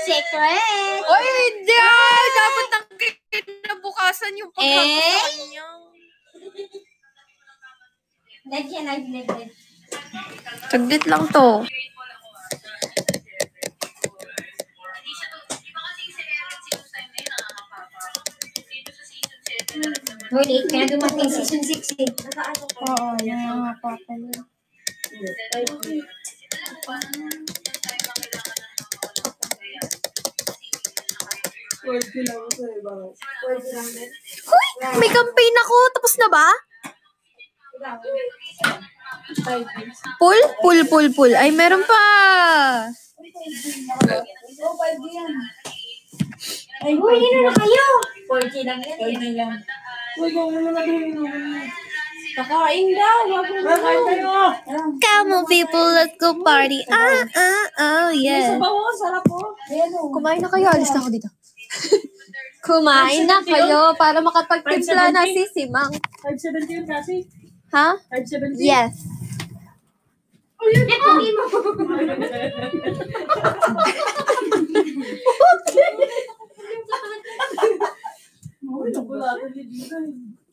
Secret! Oy, hindi! Dapat ang kinabukasan yung pagkakasakan niya. Live yan, live. Saglit lang to. Huli, kaya dumating season 6 eh. Oo, yung nga pa pala. Hoy! May campaign ako! Tapos na ba? Pull. Ay, meron pa! Ay, huli na kayo! 4K lang yan. 4K lang. Kakain daw! Come on, people, let's go party. Oh, yeah. Kumain na kayo. Alis na ako dito. Kumain na kayo para makapagtimpla na si Simang. 570 yun kasi. Ha? 570? Yes.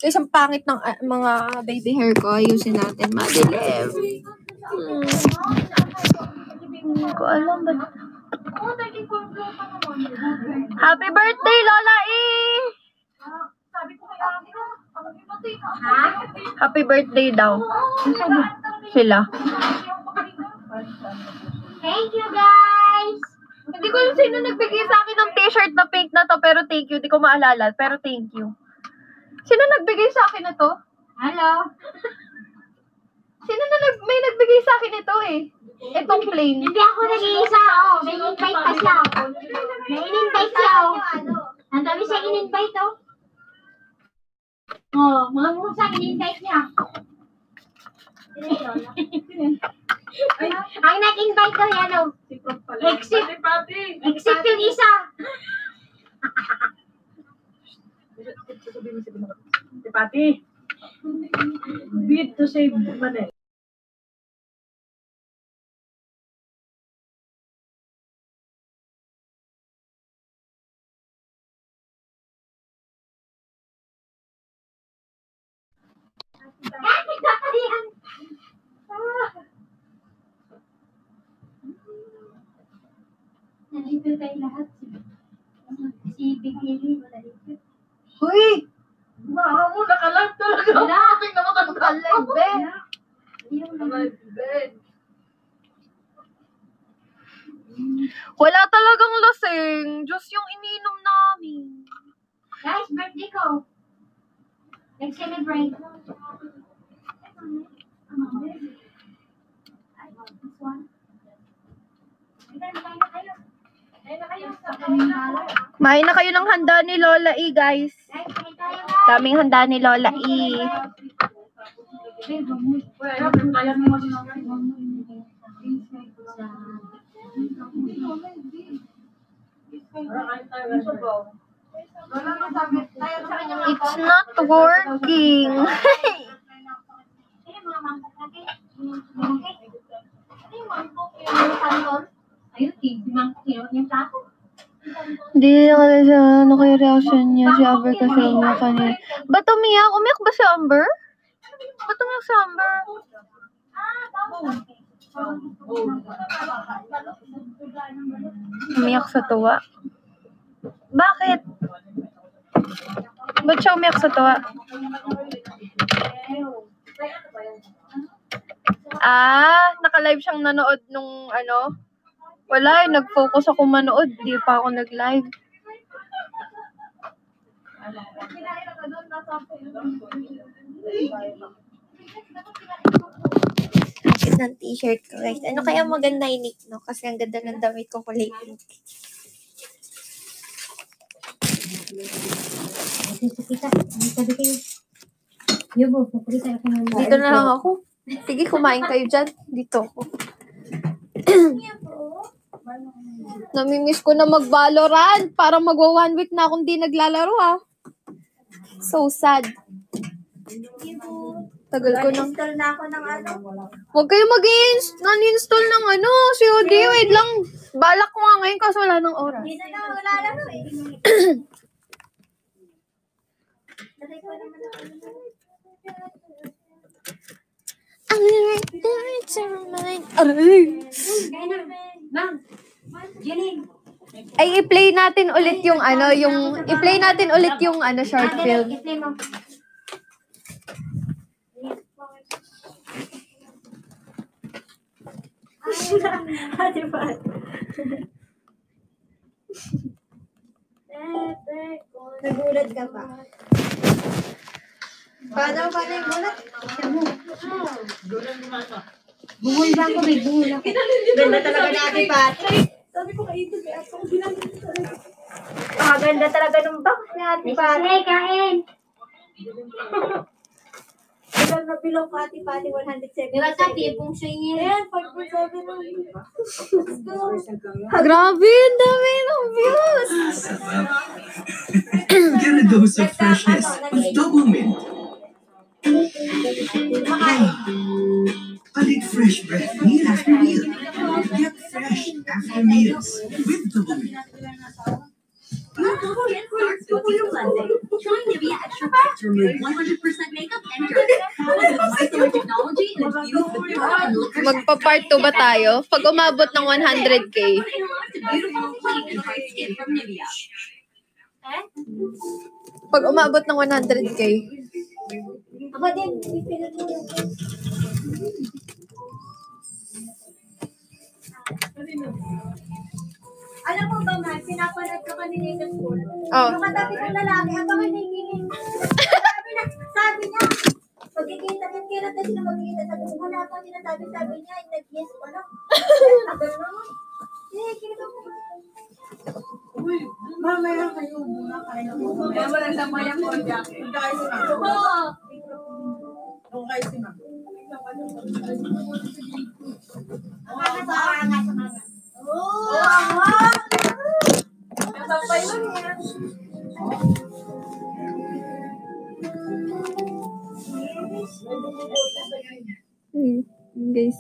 Guys, ang pangit ng mga baby hair ko. Ayusin natin. Madilim. Hindi ko alam ba. Happy birthday, Lola E! Happy birthday daw. Sila. Thank you, guys! Hindi ko alam sino nagbigay sa akin ng t-shirt na pink na to, pero thank you. Hindi ko maalala, pero thank you. Sino nagbigay sa akin na to? Hello? Sino na may nagbigay sa akin ito eh? Itong plain. Hindi ako nag-iisa, oh. May in-invite pa siya. May in-invite siya, oh. Ang dami siya in-invite, oh. Oh, mga musa, in-invite niya. Ang nag-invite ko yan, oh. Except yung isa. Si Pati. Beat to save money. Nandito tayo lahat. Si Big Lily, wala dito. Hoy! Baka mo, naka-live talaga. Wala. Tingnan mo Alive, be! naka-live. Wala talagang lasing. Diyos yung ininom namin. Guys, birthday ko. Nag-celebrate. Kumain na kayo ng handa ni Lola E, guys. Daming handa ni Lola E. It's not working. Hindi na siya, ano kaya reaction niya si Amber kasi umiyak kanina. Ba't umiyak? Umiyak ba si Amber? Ba't umiyak si Amber? Umiyak sa tuwa. Bakit? Ba't siya umiyak sa tuwa? Naka-live siyang nanood nung ano? Wala, nag-focus ako manood. Di pa ako nag-live. Bakit ng t-shirt ko, guys? Ano kaya maganda inik, no? Kasi ang ganda ng damit ko kulay pink. Dito na lang ako. Sige, kumain kayo dyan. Dito ako. Namimiss ko na mag-Valorant. Parang magwa 1 week na akong di naglalaro, ha. So sad. Tagal ko nang... Install na ako ng ano. Huwag kayo non-install ng COD. Wait lang. Balak ko nga ngayon kasi wala ng oras. Hindi na wala lang eh. Lagay ko naman I'm ready to remind... Aray! Ay, i-play natin ulit yung short film. I-play mo. Diba? Nagulat ka ba? Paano yung gulat? Bungol ba ako? May bungol ako. Ganda talaga ni Ate Pati. Sabi ko kayo, kaya ako ginamit talaga. Ganda talaga ng box ni Ate Pati. Kain. Ilang na bilong ko Ate Pati, 107. Diba Tati, pong siya yun. Ayan, 5.7 lang. Let's go. Grabe, ang dami ng views. Get a dose of freshness with Double Mint. Balik fresh breath meal after meal. Get fresh after meals with Double Mint. Try Nivea Extra Fresh to remove 100% makeup and dirt. Powered with micellar technology and infused with pure and luxurious Magpa-part 2 ba tayo? Pag umabot ng 100K. Unlock the beautiful, clean, and bright skin from Nivea. Pag umabot ng 100K. Ako din, ipinag mo yung... Alam mo ba, man, pinapanood ko kanina sa school. Oh. Yung katabi ng lalaki, ako kanikinig. Sabi niya, magkikita na sila magkikita. Sabi ko, wala pa sinasabi. Sabi niya, nag-yes pa lang. Kinita ko. Uy, mamaya kayo muna kayo. Kaya wala sa mayang ko, Jackie. Guys, Oo. Kung guys, si ma'am. Nasabay lang yan. Guys.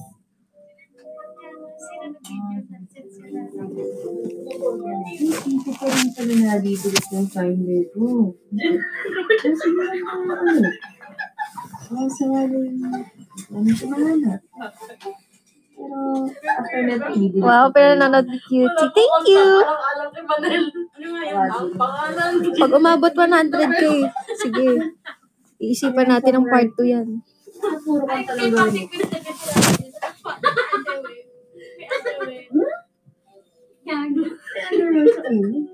Hindi ko pa rin pala nadidilis ng timer ko. Kasi naman nasa ano pero after that, Wow, pero nanonood ni Cutie. Thank you! alam kay Manel. Ano nga yan? Ang pangalan. Pag umabot 100K, sige. Iisipan natin ang part 2 yan. Puro ka talaga.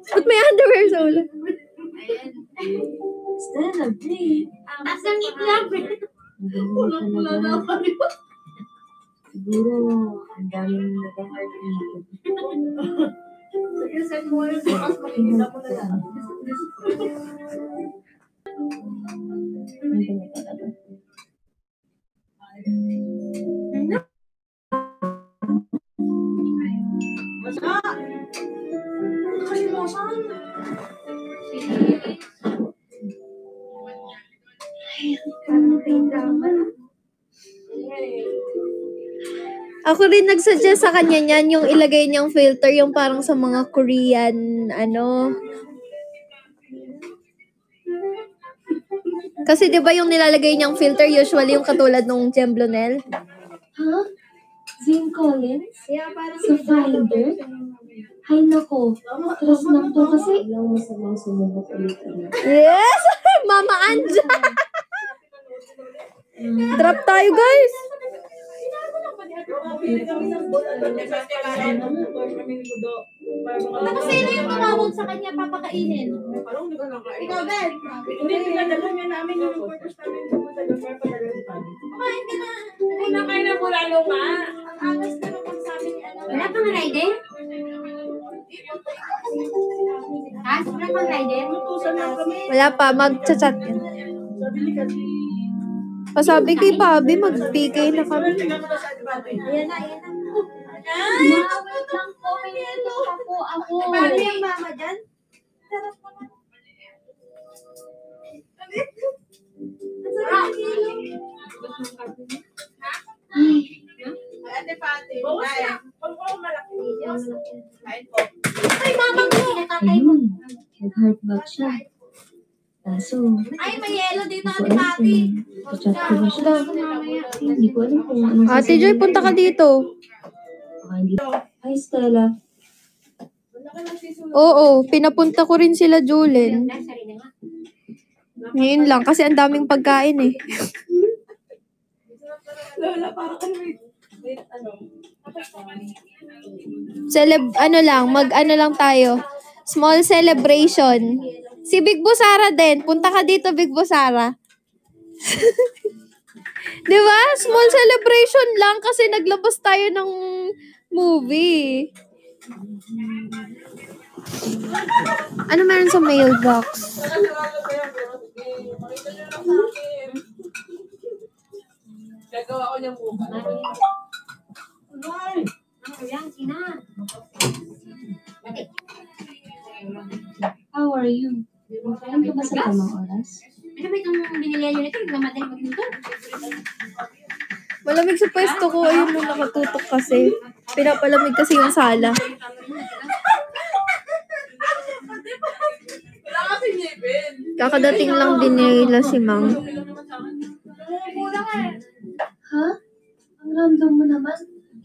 Ba't may underwear sa ulo? Stand up, please. Nasaan itlog? Wala na ako. Siguro, ang daming nag-heart dito. Sige, send mo yung bukas makikita mo na yan. Ang ganyan talaga. Ako rin nagsuggest sa kanya niyan, yung ilagay niyang filter, yung parang sa mga Korean, Kasi di ba yung nilalagay niyang filter, usually yung katulad nung Gemblonel? Huh? Zane Collins? Kaya parang Sa Finder? Hay nako, stress lang to kasi. Alam mo sa mga sumubok ulit. Yes! Mama Anja! Drop tayo, guys! sino yung tumawag sa kanya papakainin? Ikaw, Ben. Hindi, pinadala niya namin yung purpose namin pumunta doon para padala si Padi. Hindi na. Una kayo na mula luma. Ang angas na naman sabi ni ano. Wala pang rider? Ha? Wala pang rider? Tutusan na kami. Wala pa, mag-chat yan. Sabi ni kasi. Pasabi kay Bobby, mag-PK na kami. Tingnan mo na sa Padi. Ayan na, ayan na. Wait lang po, may nito pa po ako. Paano yung mama dyan? Sarap naman. Ang sarap ng kilo. Ate Pati. Pag mo malaki. Kain po. Ay, mama mo! Ayun. Nag-heartback siya. Kaso, Ay, may yelo dito, hindi ko Ate alam Pati. kung chat ko ba siya. Hindi ko alam kung ano Ate Joy, punta ka dito. Baka hindi. Hi, Stella. Oo, pinapunta ko rin sila Julen. Ngayon lang, kasi ang daming pagkain eh. Lola, parang ano. Mag-ano lang tayo. Small celebration. Si Big Busara din. Punta ka dito, Big Busara. Di ba? Small celebration lang kasi naglabas tayo ng movie. Ano meron sa mailbox? Makita nyo lang sa akin. Gagawa ko niyang bukas. Ay! How are you? Alam ka ba sa tamang oras? Ano ba itong binili nyo nito? Nagmamadali magluto. Malamig sa pwesto ko. Ayun mo nakatutok kasi. Pinapalamig kasi yung sala. Wala kasi ngipin. Kakadating lang din nila si Mang. Ha? Ang random mo naman.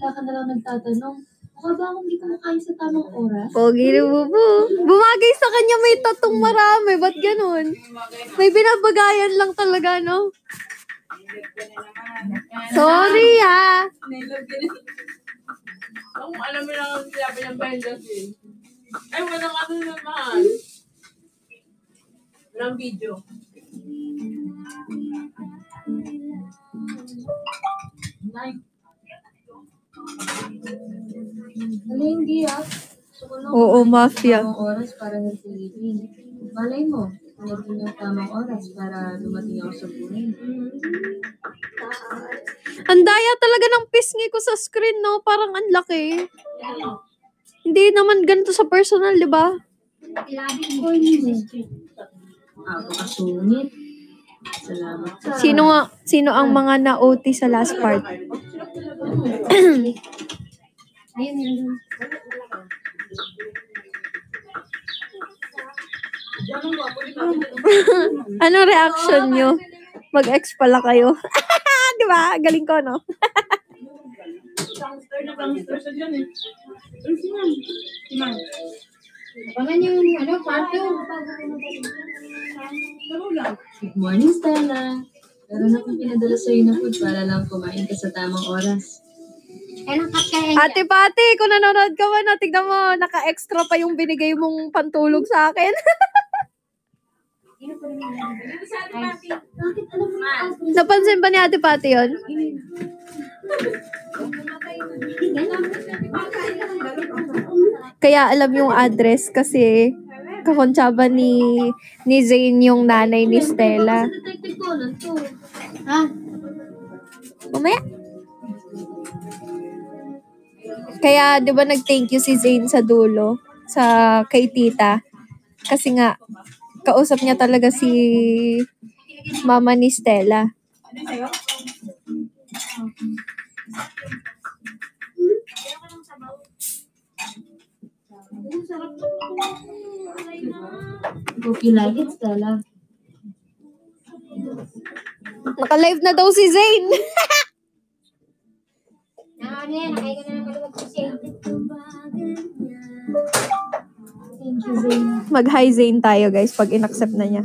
Bigla ka na lang nagtatanong. Mukha ba akong hindi kumakain sa tamang oras? Pogi ni Bubu. Bumagay sa kanya may tatong marami. Ba't ganun? May binabagayan lang talaga, no? Sorry, ha? Ang alam mo lang ang sinabi ng Benjas eh. Ay, walang ano naman. Walang video. Wala, hindi ah. Gusto ko lang Oo, kumain mafia. sa tamang oras para nag-living. Malay mo, dumating yung tamang oras para dumating ako sa buhay. Ang daya talaga ng pisngi ko sa screen, no? Parang ang laki. Hindi naman ganito sa personal, di ba? Pakasungit. Salamat sa... Sino ang mga na-OT sa last part? Ayun, yun. Anong reaction nyo? Mag-ex pala kayo. Di ba? Galing ko, no? Gangster siya dyan eh. Si Ma'am. Abangan yung part 2. Laro lang. Good morning, Stella. Meron akong pinadala sa'yo na food para lang kumain ka sa tamang oras. Kailan cut kaya? Ate Pati, kung nanonood ka man, tignan mo, naka-extra pa yung binigay mong pantulog sa akin. Bakit alam mo yung Napansin ba ni Ate Pati yun? Kaya alam yung address kasi kakontsaba ni Zane yung nanay ni Stella. Sa detective Conan to. Ha? Mamaya. Kaya 'di ba nag-thank you si Zane sa dulo sa kay tita kasi nga kausap niya talaga si mama ni Stella. Hope you like it, Stella. Naka-live na daw si Zane. Ano yan? Nakaya ka na ng maluwag sa shade. Thank you, Zane. Mag-hi Zane tayo guys pag in-accept na niya.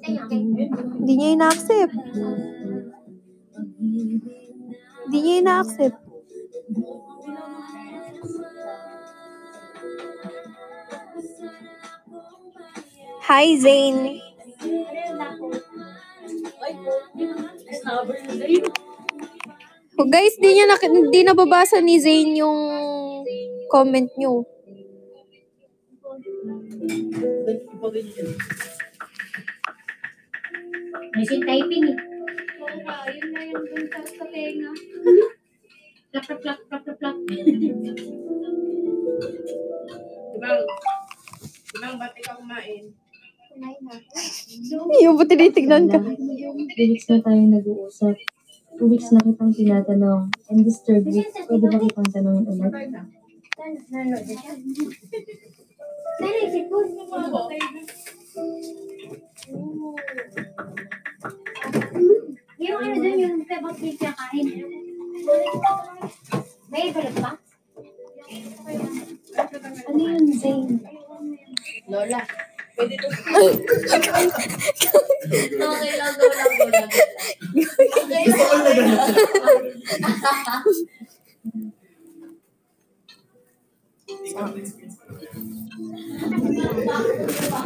Okay. Hindi niya ina-accept. Hindi niya ina-accept. Hi Zane. Oh, guys, di nababasa ni Zane yung comment nyo. Machine typing eh. Yun na yung bunta sa tenga. Plak, plak, plak, plak, plak, plak. Ibang ba't ikaw kumain? Yung ba tinitignan ka? 2 weeks na tayo nag-uusap. 2 weeks na kitang tinatanong. And this 3rd week, pwede ba kitang tanongin ulit? Yung ano dun, yung pebot cake na kain. May balot ba? Ano yun, Zane? Lola. Pwede to. Okay lang, Lola.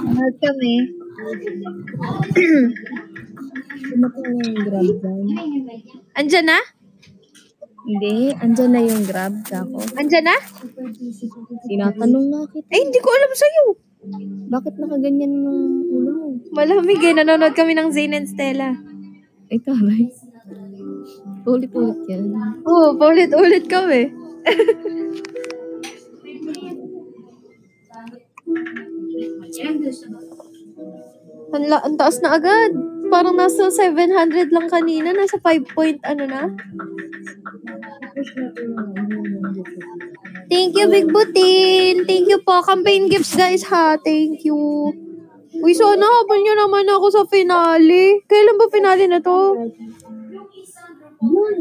Mahal kami. Dumating na yung grab dyan. Andyan na? Hindi, andyan na yung grab, kako. Andyan na? Tinatanong nga kita. Eh, hindi ko alam sa'yo. Bakit nakaganyan yung ulo mo? Malamig eh. Nanonood kami ng Zane and Stella. Ay, taray. Ulit-ulit yan. Oo, paulit-ulit kami. Ang taas na agad. Parang nasa 700 lang kanina. Nasa 5 point ano na. Thank you, Big Butin. Thank you po. Campaign gifts, guys, ha. Thank you. Uy, sana habol nyo naman ako sa finale. Kailan ba finale na to? Yun.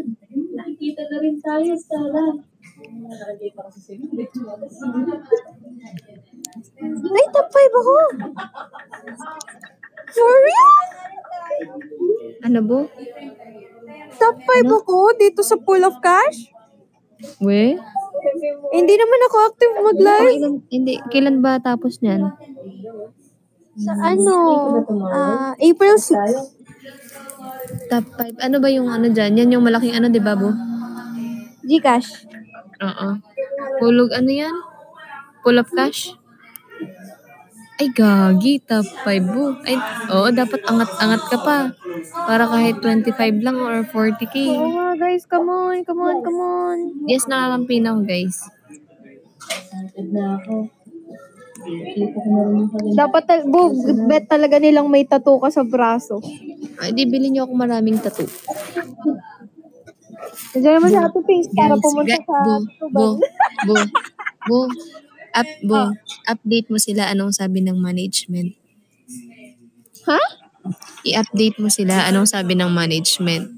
Nakikita na rin tayo, Sarah. Ay, top 5 ako. For real? Ano bo? Top 5 ako dito sa pool of cash? We? Hindi naman ako active mag-live. Hindi. Kailan ba tapos niyan? Sa ano? April 6. Top 5. Ano ba yung ano dyan? Yan yung malaking ano, di ba, bo? Gcash. Oo. Hulog ano yan? Full of cash? Ay, gagi. Top 5 bo. Ay, oo, dapat angat-angat ka pa. Para kahit 25 lang or 40k. Oo nga, guys. Come on, come on, come on. Yes, nakakampi na ako, guys. Dapat, bet talaga nilang may tattoo ka sa braso. Ay, di bilhin niyo ako maraming tattoo. Diyan naman sa Ate Pinks para Guys, pumunta sa update mo sila anong sabi ng management. Ha? I-update mo sila anong sabi ng management.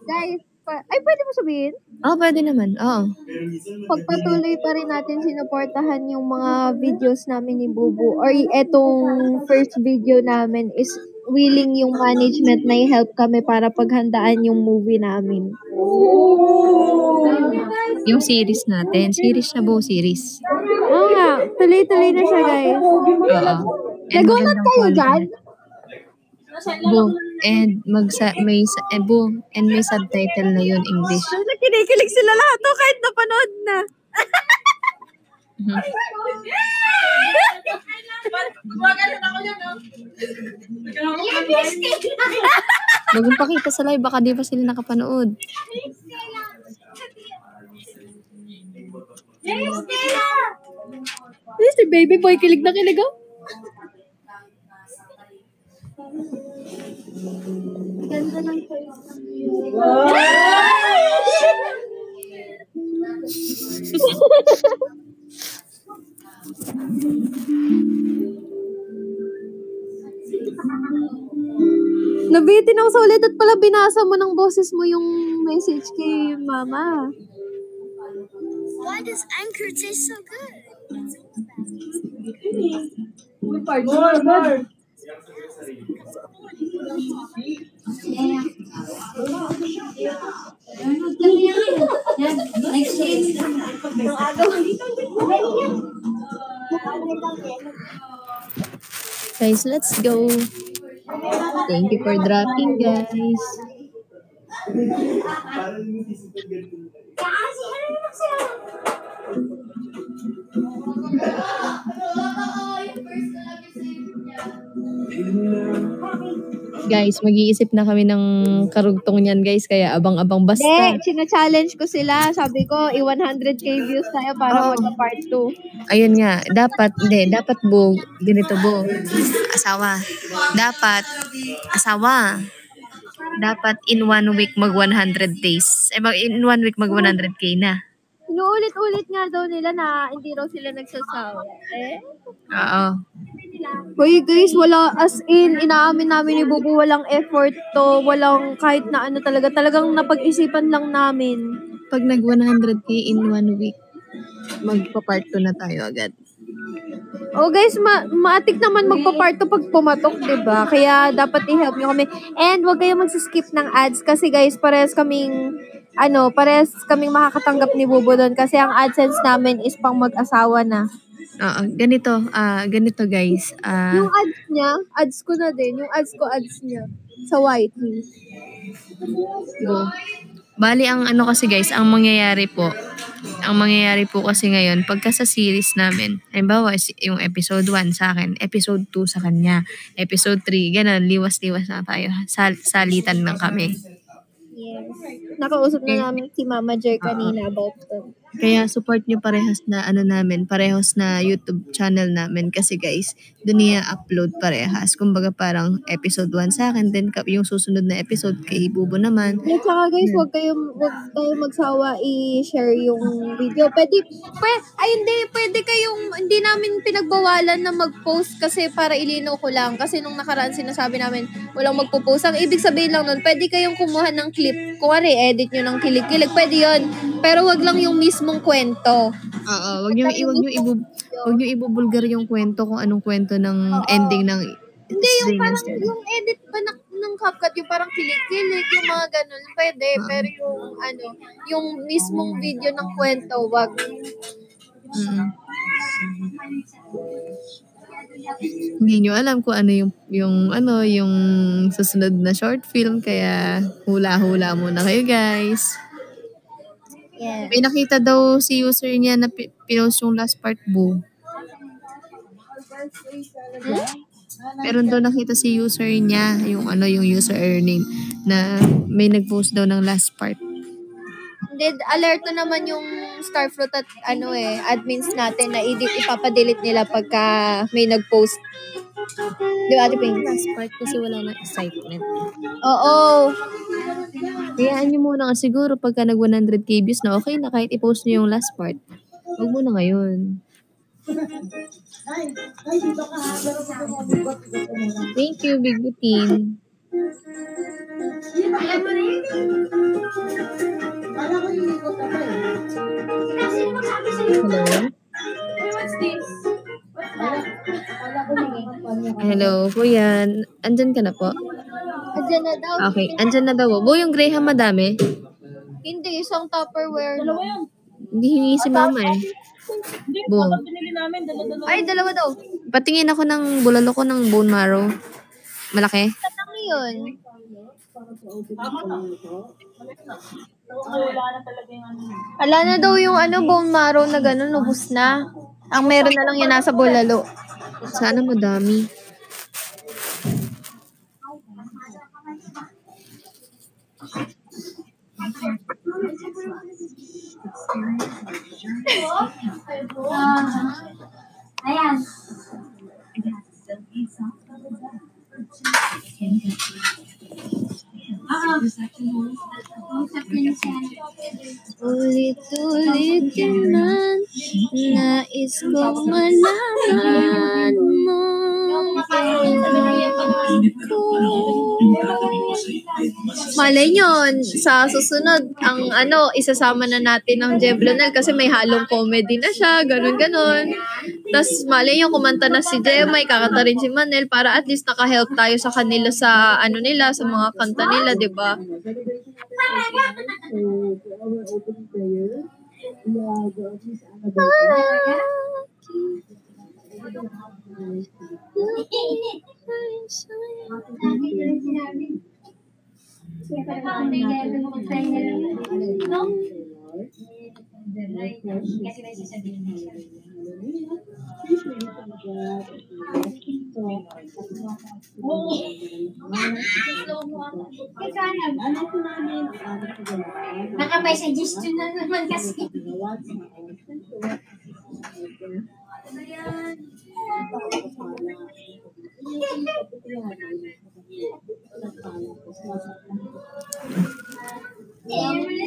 Guys, ay pwede mo sabihin? Oh, pwede naman. Oo. Pagpatuloy pa rin natin sinuportahan yung mga videos namin ni Bubu or etong first video namin is willing yung management na i-help kami para paghandaan yung movie namin. Yung series natin. Series na bo, series. Oo nga, tuloy-tuloy na siya, guys. Oo. Nagulat kayo dyan? Bo, and may subtitle na yun, English. Kinikilig sila lahat to kahit napanood na. Bagong pakita sa live, baka di pa sila nakapanood. Si baby boy, kilig na kilig oh. Ganda ng Nabitin ako sa ulit at pala binasa mo ng boses mo yung message kay mama. Why does Anchor taste so good? Guys, let's go. Thank you for dropping, guys. Guys, mag-iisip na kami ng karugtong niyan guys, kaya abang-abang basta. Hindi, china-challenge ko sila. Sabi ko, i-100k views tayo para Oo. magka-part 2. Ayun nga, dapat ganito bo. Asawa. Dapat in 1 week mag 100 days. In 1 week mag 100k na. Inuulit-ulit nga daw nila na hindi raw sila nagsasawa. Oo. Hoy guys, wala as in, inaamin namin ni Bubu, walang effort to, walang kahit na ano talagang napag-isipan lang namin. Pag nag 100k in 1 week, magpa-part 2 na tayo agad. Oh guys, maatik naman magpa-part 2 pag pumatok, 'di ba? Kaya dapat i-help niyo kami. And wag kayong magsi-skip ng ads kasi guys, parehas kaming makakatanggap ni Bubu doon kasi ang AdSense namin is pang mag-asawa na. Oo, ganito guys. Yung ads niya, ads ko na din. Yung ads niya sa YT. Bali, ang ano kasi guys, ang mangyayari po kasi ngayon, pagka sa series namin, halimbawa yung episode 1 sa akin, episode 2 sa kanya, episode 3, ganun, liwas-liwas na tayo. Salitan lang kami. Yes. Nakausap na namin si Mama Jer kanina about it. Kaya support nyo parehas na YouTube channel namin kasi guys, doon niya upload parehas. Kumbaga parang episode 1 sa akin, then yung susunod na episode kay Bubo naman. At saka guys, wag kayo magsawa i-share yung video. Hindi namin pinagbawalan na mag-post kasi para ilinaw ko lang. Kasi nung nakaraan sinasabi namin, walang magpo-post. Ang ibig sabihin lang nun, pwede kayong kumuha ng clip. Kuwari, edit nyo ng kilig-kilig. Pwede yun. Pero wag lang yung mismong kwento. Oo, wag nyo ibubulgar yung kwento kung anong kwento ng ending ng hindi, yung parang yung edit pa ng CapCut, yung parang kilig-kilig, yung mga ganun, pwede. Pero yung mismong video ng kwento, wag. Hindi nyo alam kung ano yung susunod na short film, kaya hula-hula muna kayo guys. Yeah. May nakita daw si user niya na pinost yung last part, Boo. Pero daw nakita si user niya, yung user name, na may nag-post daw ng last part. Alerto naman yung Starfruit at admins natin na ipapadelete nila pagka may nag-post. Di ba, Ate Pink? Last part kasi wala nang excitement. Oo. Hayaan nyo muna kasi siguro pagka nag 100k views na okay na kahit i-post nyo yung last part. Huwag muna ngayon. Thank you, Big Butin. Hello, Kuya. Andyan ka na po? Andyan na daw. Okay, andyan na daw. Bo, yung Graham madami? Hindi, isang Tupperware. Hindi hingi si Mama eh. Bo. Ay, dalawa daw. Patingin ako ng bulalo ko ng bone marrow. Malaki? Tatang yun. Ala na daw yung bone marrow na gano'n, ubus na. Ang meron na lang yun nasa bulalo. Sana madami. Ayan. Ulit-ulitin man, nais kong malaman mo. Malay nyo, sa susunod, isasama na natin ng Jeblonel kasi may halong comedy na siya, ganun-ganun. Tapos malay nyo, kumanta na si Jemay, kakanta rin si Manel para at least naka-help tayo sa kanila sa sa mga kanta nila, di ba? Kasi may sasabihin mo siya. Baka may suggestion na naman kasi.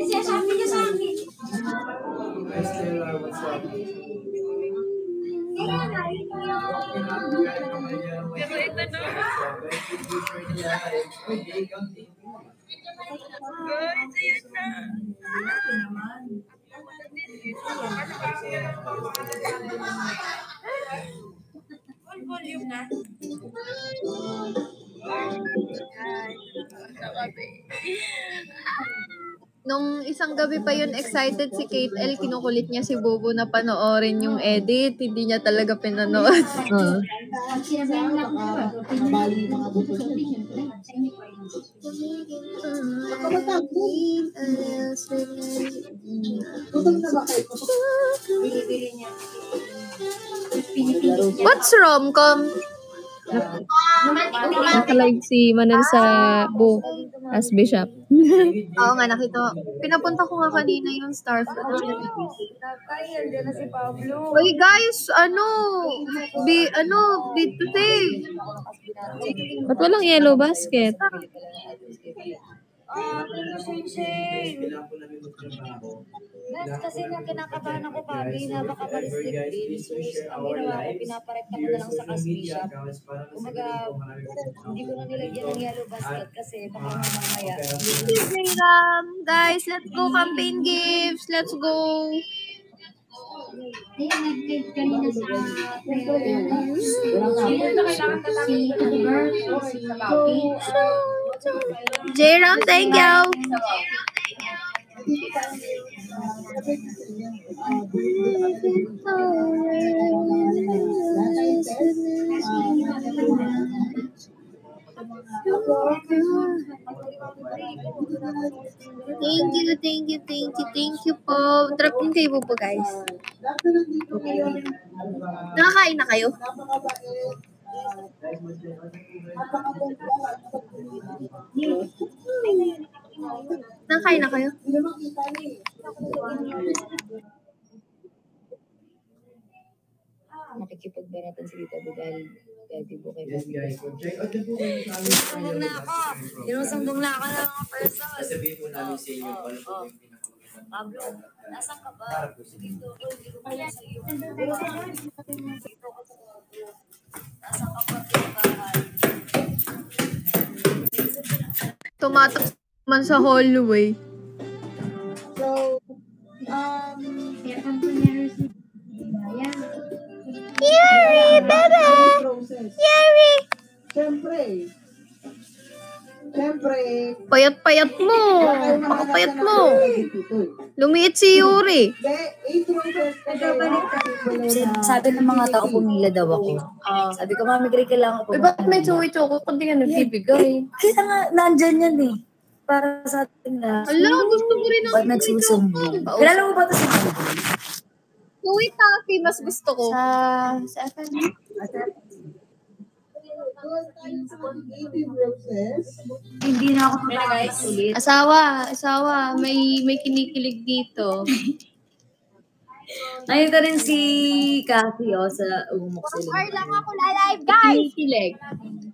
Siya sabi niya sa akin. Pero ito na. Guys, ayun na. Nung isang gabi pa yun, excited si Kate L. Kinukulit niya si Bobo na panoorin yung edit. Hindi niya talaga pinanood. Sinabihan lang ako. Bili-bili niya. What's rom-com? Nakalive si Manel sa book as Bishop. Oo nga, nakita. Pinapunta ko nga kanina yung Starfruit. Uy guys, bid to save. Ba't walang yellow basket? Kasi nung kinakabahan ako kami na baka ma-restrict din. So, ang ginawa ko, pinaparekta ko na lang sa cash bishop. Umaga, hindi ko na nilagyan ng yellow basket kasi baka mamaya. Guys, let's go campaign gifts. Let's go. Ayun, nag-live kanina sa si Albert, si Papi. J-Ram, thank you. Thank you po. Drop din kayo po guys. Nakakain na kayo? Nakakain na kayo? Nakikipagbaratan si Tita Budal. Dati po kay Yes, guys. So, check out the book. Sumbong na ako. Sinusumbong na ako ng mga person. Sabihin po namin sa inyo kung ano po yung pinakamulitan. Pablo, nasan ka ba? Dito ko, hindi ko kaya sa iyo. Dito ko sa Pablo. Nasan ka ba? Tumatak man sa hallway. So, Yuri, bebe! Yuri! Siyempre, Payat-payat mo. Pakapayat mo. Lumiit si Yuri. sabi ng mga tao, pumila daw ako. Sabi ko, Mami Gray, kailangan ko. Ba't may choco kung di ka nagbibigay? Kaya nga, nandyan yan eh. Para sa ating lahat. Ala, gusto mo rin Ba't nagsusumbong? Kilala mo ba ito si Mami Gray? Chewy Taffy, mas gusto ko. Sa FM? Hindi na ako makakakas ulit. Asawa, may kinikilig dito. Nakita rin si Cathy sa umuk sila. lang ako live, guys! Kinikilig.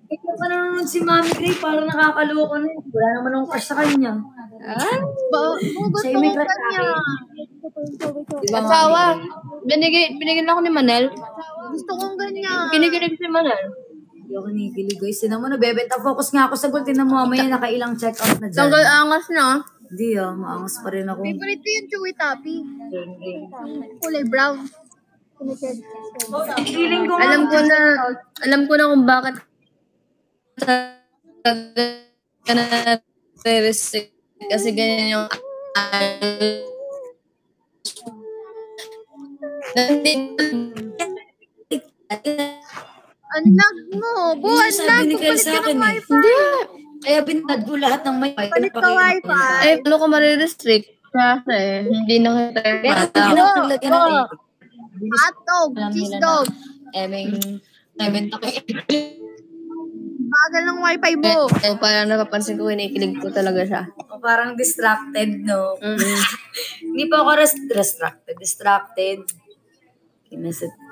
Ikaw pa nanonood si Mami Gray, parang nakakaloko na yun. Wala naman akong crush sa kanya. Gusto Siya ko may crush sa kanya. akin. Diba, Asawa, binigyan ako ni Manel. Gusto kong ganyan. Kinikilig si Manel. Hindi ako kinikilig. Guys, tinan mo na, bebenta. Focus nga ako sa goal. Tinan mo, mamaya nakailang check-out na dyan. Tanggal angas na. Hindi maangas pa rin ako. Favorite ko yung Chewy Taffy. Kulay brown. Feeling ko Alam ko na kung bakit ka na restrict kasi ganyan yung Anak mo. Buwan lang. Sabi ni Kyle Papalit sa ka akin ng eh. wifi. Kaya binad ko lahat ng may Palit ka wifi. ay, paano ko marirestrict? Kasi, hindi na kita yung bata. Hotdog, cheese dog. Nabenta ko Bagal ng wifi mo. parang napapansin ko, kinikilig ko talaga siya. Parang distracted, no? Hindi pa ako distracted.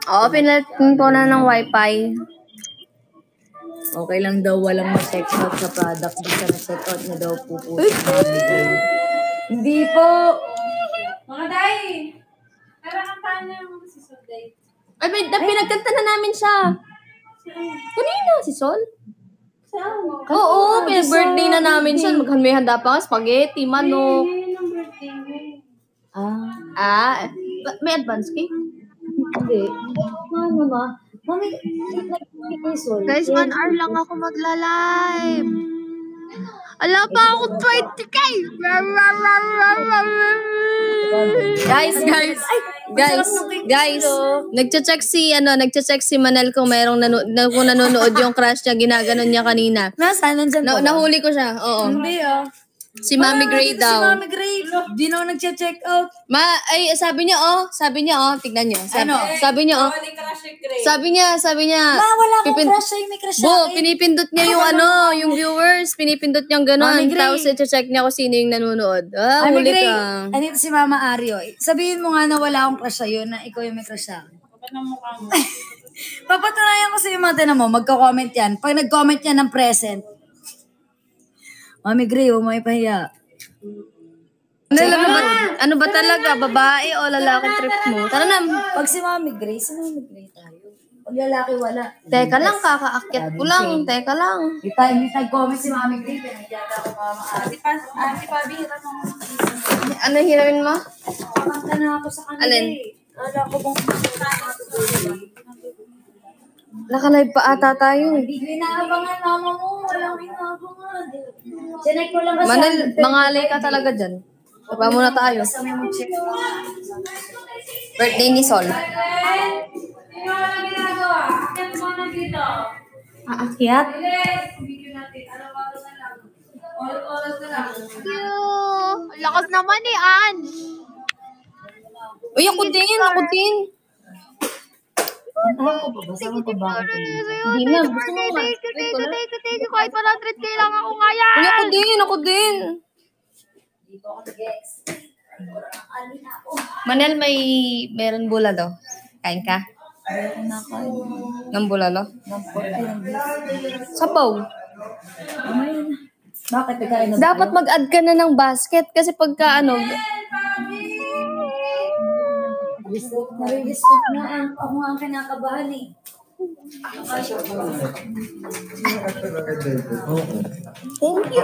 Oo, pinatin ko na ng wifi. Okay lang daw walang ma-check out sa product. Basta na-check out na daw po. Hindi po. Mga day! Tara kantahan na yung si Sunday. Ay, pinagkanta na namin siya. Kanina, si Sol? Oo, birthday na namin siya. May handa pa nga, spaghetti, manok. May advance cake? Hindi. Ano ma? Mami, Guys, 1 hour lang ako magla-live. Ala pa ako 20K. Guys, nagche-check si Manel kung merong kung nanonood yung crush niya, ginaganon niya kanina. Nasaan? Nandyan po? Nahuli ko siya, oo. Hindi Si Mami Gray daw. Si Mami Gray. Di na ako nag-check out. Sabi niya, tignan niyo. Sabi niya, Sabi niya, Ma, wala akong crush sa'yo. May crush Bo, sa'kin. pinipindot niya yung yung viewers. Pinipindot niyang gano'n. Mami Gray. Tapos i-check niya kung sino yung nanonood. Mami Huli Gray, ka. andito si Mama Ario. Sabihin mo nga na wala akong crush sa'yo, na ikaw yung may crush sa'kin. Kapag ng mukha mo. Papatunayan ko sa'yo mga tinan mo, magko-comment yan. Pag nag-comment yan ng present, Mami Gray, may pahiya. Ano ba talaga? Babae o lalaki trip mo? Tara na. Pag si Mami Gray, si Mami Gray tayo. Pag lalaki, wala. Teka lang, kakaakyat ko lang. Teka lang. Hindi tayo comment si Mami Gray, pinagyata ko Mama Ario. Ate Pabi, hirap mo. Ano hiramin mo? Kakanta na ako sa kanila Alin? Ala ko bang Naka-live pa ata tayo. hindi ko inaabangan, mama mo. Walang inaabangan. Sinek ko lang kasi. Manal, mangalay ka talaga dyan. Taba muna tayo. Basta may mag-check. Birthday ni Sol. Ano ang ginagawa? Akit mo na dito. Aakyat? Bilis! Video natin. Anong oras na lang? Oras na lang. Lakas naman Ann. Uy, ako din. Basta mo pa ba? Hindi na. Gusto mo nga. Thank you. Kahit 100K lang ako nga yan. Uy, ako din. Dito ako nag-ex. Manel, meron bulalo. Kain ka? Ng bulalo? Sabaw. Bakit nagkain na? Dapat mag-add ka na ng basket kasi pagka Nare-restrict na. Ako nga ang kinakabahan eh.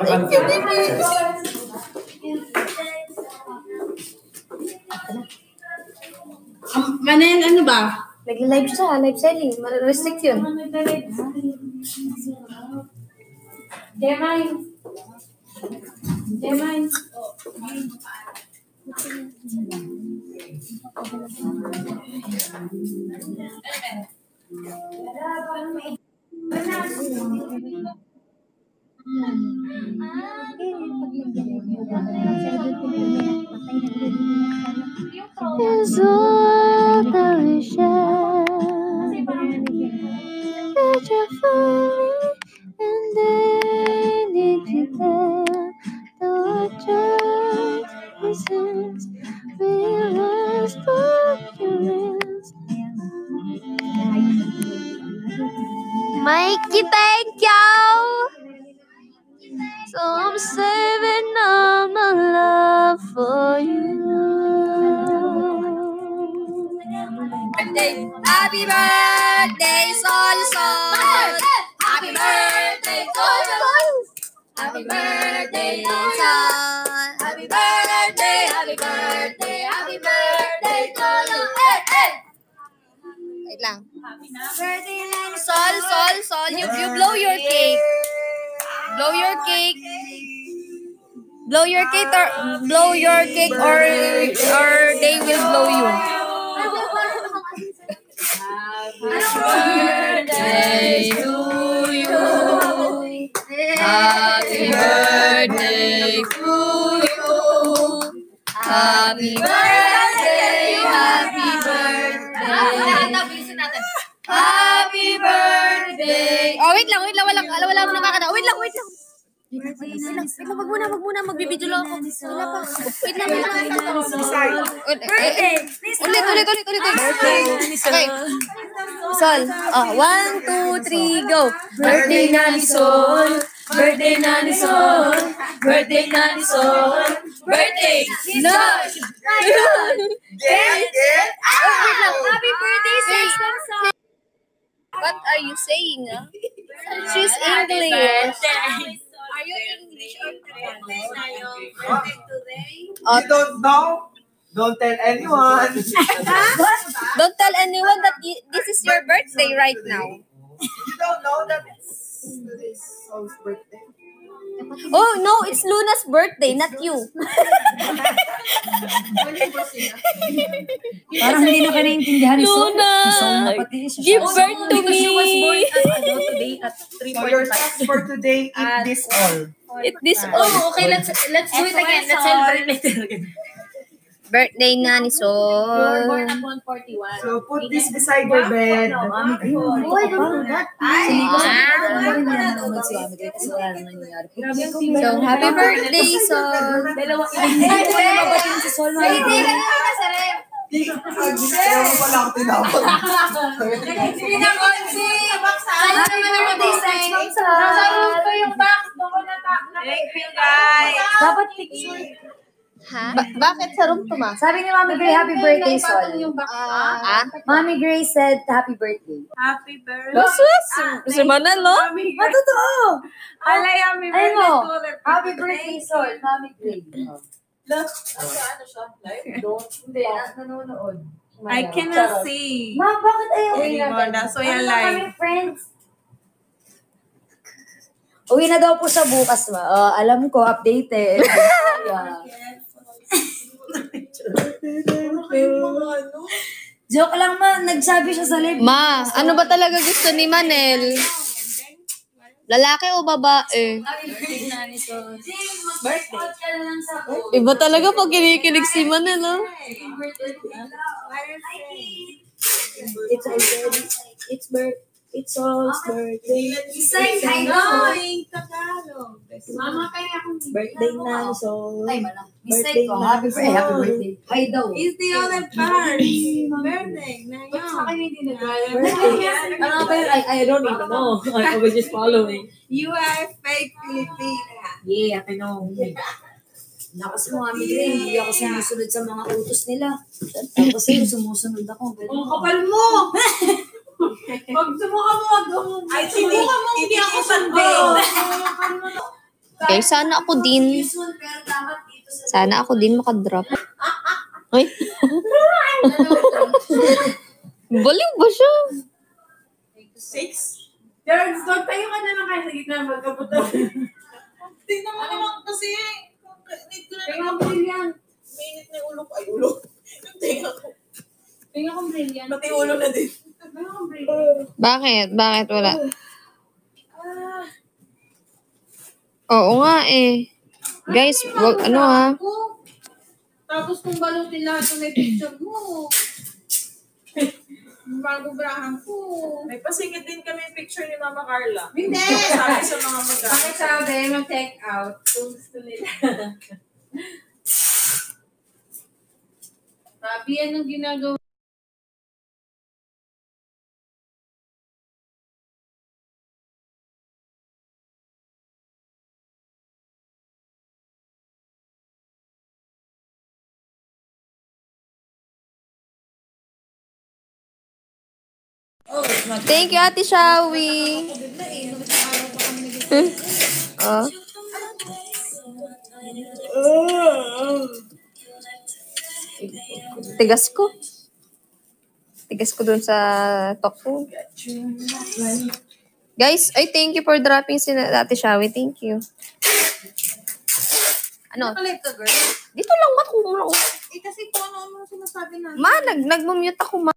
Thank you, baby. Manen, ano ba? Nag-live siya, live selling. Restrict yun. Jemay. Is all that we share. That you're falling and then did you tell the church listens realize what you is. Mikey, thank you. So I'm saving all my love for you. Happy birthday, Sol. Happy birthday, Sol. Happy birthday, Sol. Happy birthday to you. Hey! Wait lang. Sol. You blow your cake. Blow your cake or they will blow you. Birthday to you. Happy birthday to you. Happy birthday, happy birthday. Happy birthday. Oh, wait lang. Wala mo nakakata. Wait lang. Wait lang, wag muna. Magbibideo lang ako. Wala pa. Wait lang. Birthday. Ulit. Okay. Sol. 1, 2, 3, go. Birthday na ni Sol. Birthday na ni Sol. Birthday na ni Sol. Birthday. Lord. Get. Happy birthday, Sol. What are you saying? She's English. Are you English or You don't know? Don't tell anyone. Don't tell anyone that this is your birthday right now. You don't know that it's Sol's birthday. Oh, no, it's Luna's birthday, not you. Parang hindi na ka naintindihan ni Sol. Luna, give birth to me. She was born today at So your task for today, eat this all. Eat this all. Oh, okay, let's do it again. Let's celebrate later again. Birthday na ni You were born Sol. at 141. So put this beside your bed. So, happy birthday, Sol. Wala akong tinapon. Thank you, guys. Dapat picture. Bakit sa room to, ma? Sabi ni Mami Gray, happy birthday, Sol. Mami Gray said, happy birthday. Happy birthday. Sus, si Manal, no? Totoo. Alay, happy Ayun birthday. mo. Happy birthday, Sol. Mami Gray. Nanonood. I cannot see. Ma, bakit ayaw Hindi mo na. So yan Ano live. kami, friends? Uwi na daw po sa bukas, ma. Alam ko, updated. Joke lang, ma. Nagsabi siya sa live. Ma, ano ba talaga gusto ni Manel? Lalaki o babae? Iba talaga pag kinikilig si Manel, no? It's Sol's birthday. Mama, kaya akong Birthday na ni Sol. Ay, malang. Birthday Mistake ko. na Happy ni birthday. Happy Sol. birthday. Hi daw. It's the other part. Birthday na yun. Ano ba yun? I don't even know. I was just following. You are fake Filipina. Yeah, I know. Naku si Mami Gray, hindi ako sumusunod sa mga utos nila. Tapos yun, sumusunod ako. Ang kapal mo! Pag sumuka mo, wag mo. Ay, sumuka mo, hindi ako sundin. Okay, sana ako din. Sana ako din makadrop. Ay. Baliw ba siya? 6? Jerns, tayo ka na lang kayo sa gitna magkaputo. Tingnan mo naman kasi. Need ko na lang. Brilliant. Mainit na yung ulo ko. Ay, ulo. Yung tinga ko. Tinga kong brilliant. Pati ulo na din. Tinga kong brilliant. Bakit? Bakit wala? Oo nga eh. Guys, wag, ano ha? Tapos kung balutin lahat yung may picture mo. Bago brahan ko. May pasingit din kami yung picture ni Mama Carla. Hindi! Sabi sa mga mag-aaral. Bakit sabi, mag-take out kung gusto nila. Sabi, anong ginagawa? Thank you, Ate Shawi. Oh. Tigas ko. Tigas ko dun sa talk ko. Guys, ay thank you for dropping si Ate Shawi. Thank you. Ano? Nakalive ka, girl? Dito lang, mat ko muna. Eh, kasi kung ano sinasabi natin. Ma, nag-mute ako, ma.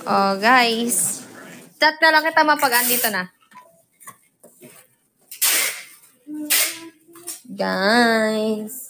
Oh, guys. Chat na lang kita mapag andito na. Guys.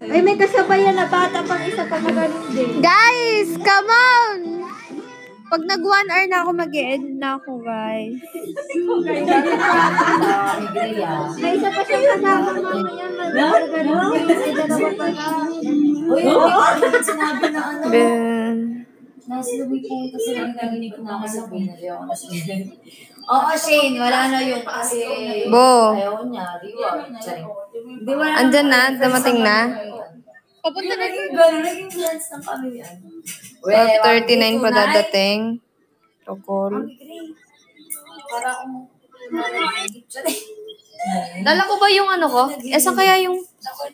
Ay, may kasabayan na bata pang isa pa magaling din. Guys, come on! Pag nag 1 hour na ako, mag-e-end na ako, guys. May isa pa siyang kasama mamaya. Dalawa pa na. Sinabi na ano. Ben. Nasa lubi po ito sila ang narinig ko na kasabihin na Leo. Oo, Shane, wala na yung kasi Bo. ayaw niya, di ba? Andyan na, dumating na. Papunta na rin. Naging friends ng pamilya. 39 pa dadating. Tokol. Para akong Dala ko ba yung ano ko? Saan kaya yung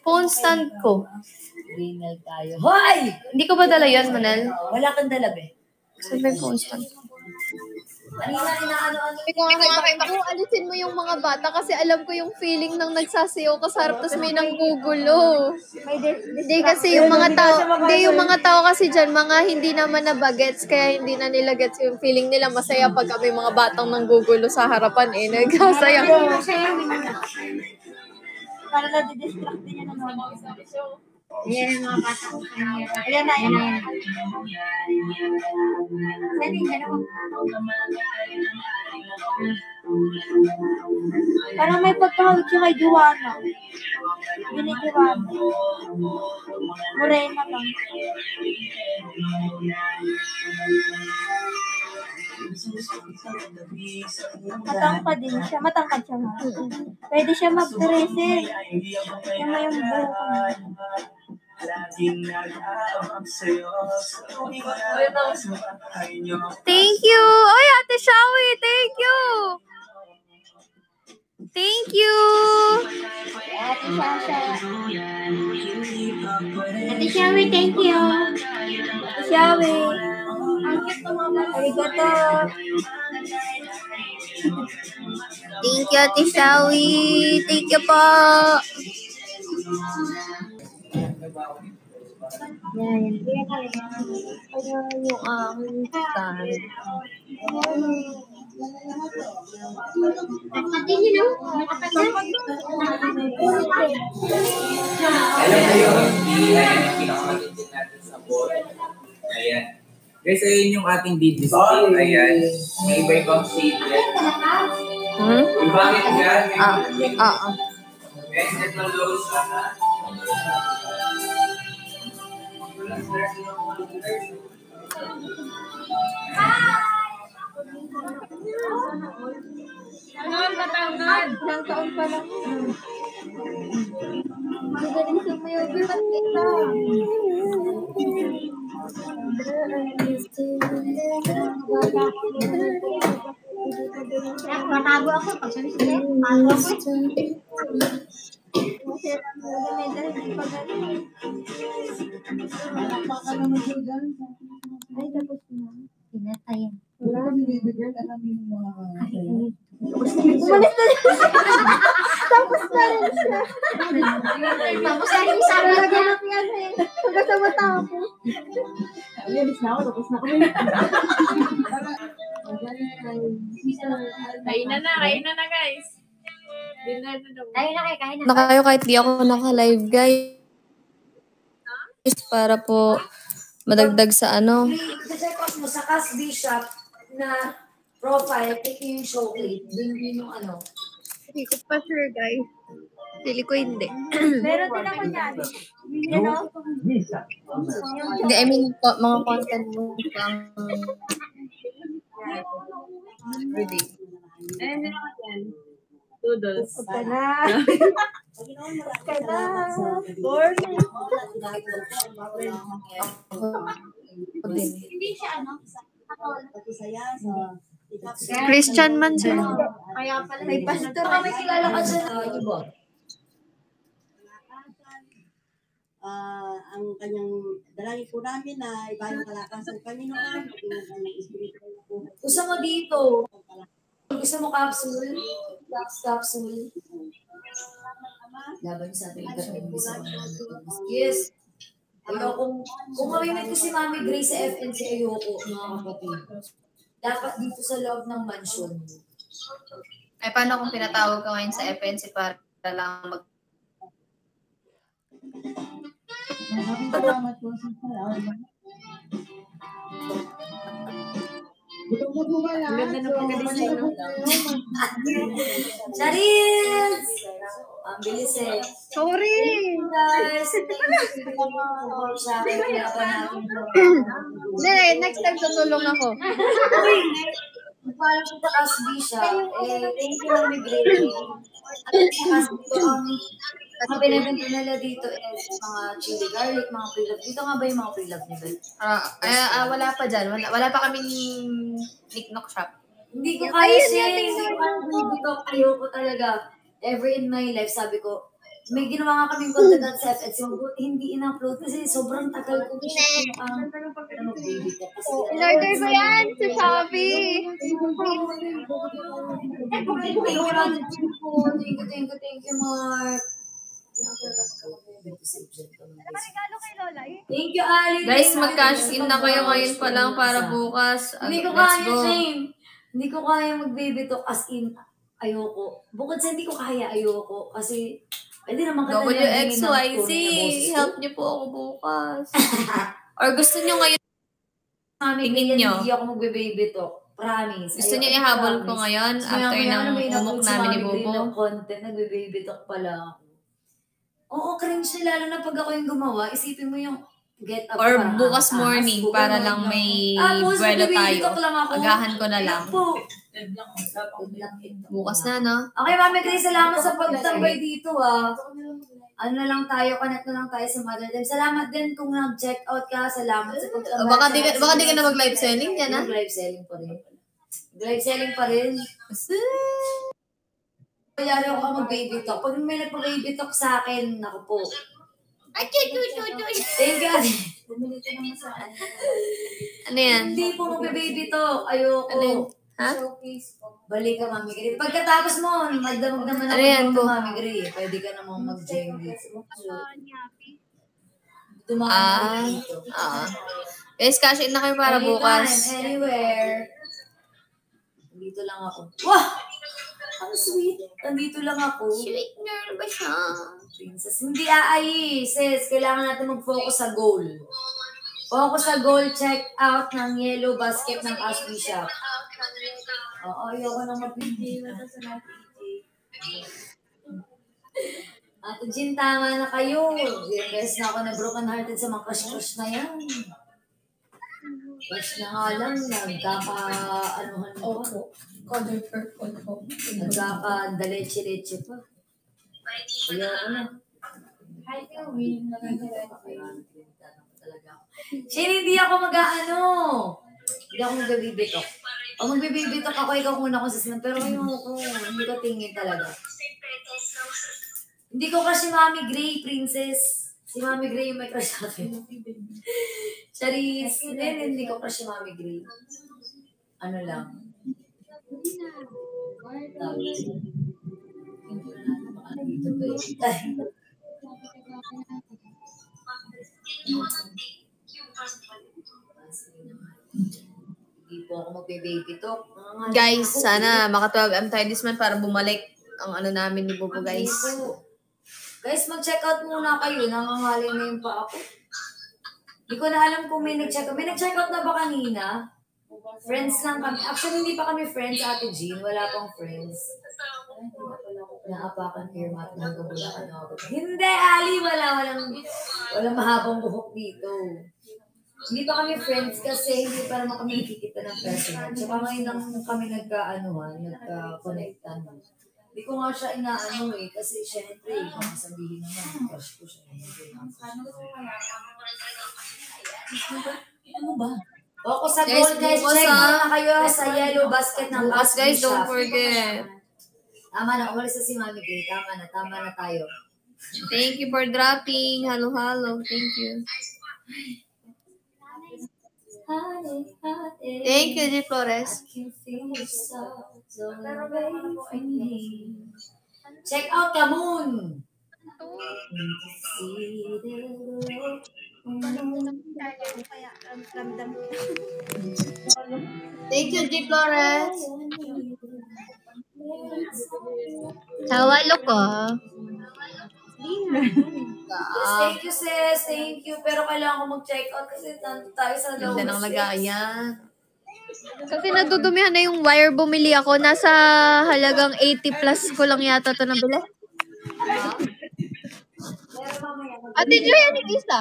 phone stand ko? Rinal tayo. Hoy! Hindi ko ba dala yun, Manel? Wala kang dala, be. Saan ba yung phone stand? Kanina, inaano-ano. Sabi ko nga kay Paco, alisin mo yung mga bata kasi alam ko yung feeling ng nagsasayaw ka sa harap tapos may nanggugulo. Hindi kasi yung mga tao kasi dyan, mga hindi naman na bagets kaya hindi na nila gets yung feeling nila masaya pag may mga batang nanggugulo sa harapan nagkasaya. Para na-distract din yan naman. Ayan yung mga bata ko kanya. Ayan na. Parang may pagkahawig siya kay Juana. Yun ni Juana. Morena lang. Matangkad din siya. Matangkad siya nga. Pwede siya mag-dressing. Yung may yung buhok. Thank you! Oy, Ate Shawi! Thank you! Thank you! Ate Shasha. Ate Shawi, thank you. Ate Shawi. Arigato. Thank you, Ate Shawi! Thank you po! Yan. Yung aking stand. Alam mo yun, ayan yung pinakamatindin natin sa board. Ayan. Guys, ayun yung ating display. Ayan. May iba-ibang shade yan. Bakit yan? Guys, ito lows na. Ilang taon pa lang. Magaling sumayaw. Bibat kita. Matago ako pag sabi-sabi. Ay, tapos na. Pinatayan. Wala. Umalis na rin. Tapos na rin siya. Tapos na rin siya. Nagaganap yan eh. Hanggang sa matapos. Umalis na ako. Tapos na kami. Kain na guys. Na kayo kahit di ako naka-live, guys. Para po madagdag sa ano. I-check out mo sa Cash Bishop na profile, click yung showcase. Doon yung ano. Hindi ko pa sure, guys. Pili ko hindi. Meron din ako niyan. Yan o. Hindi, I mean, mga content mo lang. Everyday. Ayun na ako yan. Doodles. Ka na. Ka na. Morning. Christian man siya. Kaya pala may pastor. Baka may kilala ka dyan. Iba. Ang kanyang dalangin po namin na iba yung kalakasan ng Panginoon, maging ang espiritu na po. Gusto mo dito? Gusto mo capsule? Capsule? Laban sa ating yes. Ayoko, kung mamimit ko si Mami Grace sa FNC, ayoko, mga kapatid. Dapat dito sa loob ng mansion. Ay, paano kung pinatawag ka ngayon sa FNC para lang mag... Salamat po sa Ang ganda ng pagka-design, no? Charis! Ang bilis eh. Sorry! Guys, Hindi, next time tutulong ako. Parang sa Asbi siya. Thank you, Mami Grace. At ang binibenta nila dito is mga chili garlic, mga pre-love. Dito nga ba yung mga pre-love nila? Wala pa dyan. Wala pa kaming Nicknock shop. Hindi ko kaya siya. Ayoko talaga. Ever in my life, sabi ko, may ginawa nga kaming content at sa FX, hindi in-upload kasi sobrang tagal ko. In-order ko yan sa Shopee. Thank you, Mark. Thank you, Ali. Guys, mag-cash in na kayo ngayon pa lang para bukas. Hindi ko Let's kaya, go. Shane. Hindi ko kaya magbibitok as in, ayoko. Bukod sa hindi ko kaya, ayoko. Kasi, pwede naman ka WXYZ, help niyo po ako bukas. Or gusto niyo ngayon, tingin niyo. Hindi ako magbe-baby-talk. Promise. Gusto niyo ihabol ko ngayon after ng umok namin ni Bobo? Content, nagbe-baby-talk pala ako. Oo, cringe na lalo na pag ako yung gumawa. Isipin mo yung get up. Or bukas morning para lang may buwelo tayo. Agahan ko na lang. Bukas na, no? Okay, Mami Grace, salamat sa pagtambay dito, Ano na lang tayo, connect na lang tayo sa Mother Dem. Salamat din kung nag-check out ka. Salamat sa pagtambay. Baka di ka na mag-live selling dyan, ha? Live selling pa rin. Live selling pa rin. Kayari ako mag-baby talk. Pag may nagpa-baby talk sa akin, naku po. Ay, thank you. Bumili ka naman sa akin. Ano yan? Hindi po mag-baby talk. Ayoko. Ha? Balik ka, Mami Gray. Pagkatapos mo, magdamag naman ako dito, Mami Gray. Pwede ka namang mag-join dito. Dito. Guys, cash in na kayo para bukas. Anywhere. Dito lang ako. Wah! Ang sweet. Nandito lang ako. Sweet girl ba siya? Princess. Hindi sis. Kailangan natin mag-focus sa goal. Focus sa goal. Check out ng yellow basket ng Ashley Shop. Oo, ayoko nang mag-PJ. Ate Jean, tama na kayo. Yes na ako na broken hearted sa mga crush-crush na yan. Crush na nga lang. Nagkaka-anuhan mo. Color purple ko. Nagkaka-daleche-leche pa. Ayoko na. Shane, hindi ako hindi ako magbibitok. O magbibitok ako, ikaw muna kung sasnan. Pero ayoko, hindi ko tingin talaga. Hindi ko kasi Mami Gray, Princess. Si Mami Gray yung may crush sa akin. Charis, hindi ko crush si Mami Gray. Ano lang. Hindi po ako magbe-baby talk. Guys, sana maka 12M tayo this month para bumalik ang ano namin ni Bobo, guys. Guys, mag-check out muna kayo. Nangangaling na yung pa ako. Hindi ko na alam kung may nag-check out. May nag-check out na ba kanina? Friends lang kami. Actually, hindi pa kami friends, Ate Jean. Wala pang friends. Naapakan earmat ng kabulakan ako. Hindi, Ali! Walang mahabang buhok dito. Hindi pa kami friends kasi hindi pa naman kami nakikita ng personal. Tsaka ngayon lang kami nagka-connectan. Hindi ko nga siya inaano kasi syempre, baka sabihin naman, crush ko siya. Ano ba? O, sa gold, guys, check out na kayo sa yellow basket ng Bukas, guys, don't forget. Tama na, umalis na si Mami Kay. Tama na tayo. Thank you for dropping. Halo. Thank you. Thank you, G. Flores. Check out ka, Moon! Thank you, G. Flores. Tawalo ko. Thank you, sis. Thank you. Pero kailangan ko mag-check out kasi nandito tayo sa loob. Ganda ng lagayan. Kasi nadudumihan na yung wire. Bumili ako. Nasa halagang 80 plus ko lang yata ito nabili. Ate Joy, ano yung isa?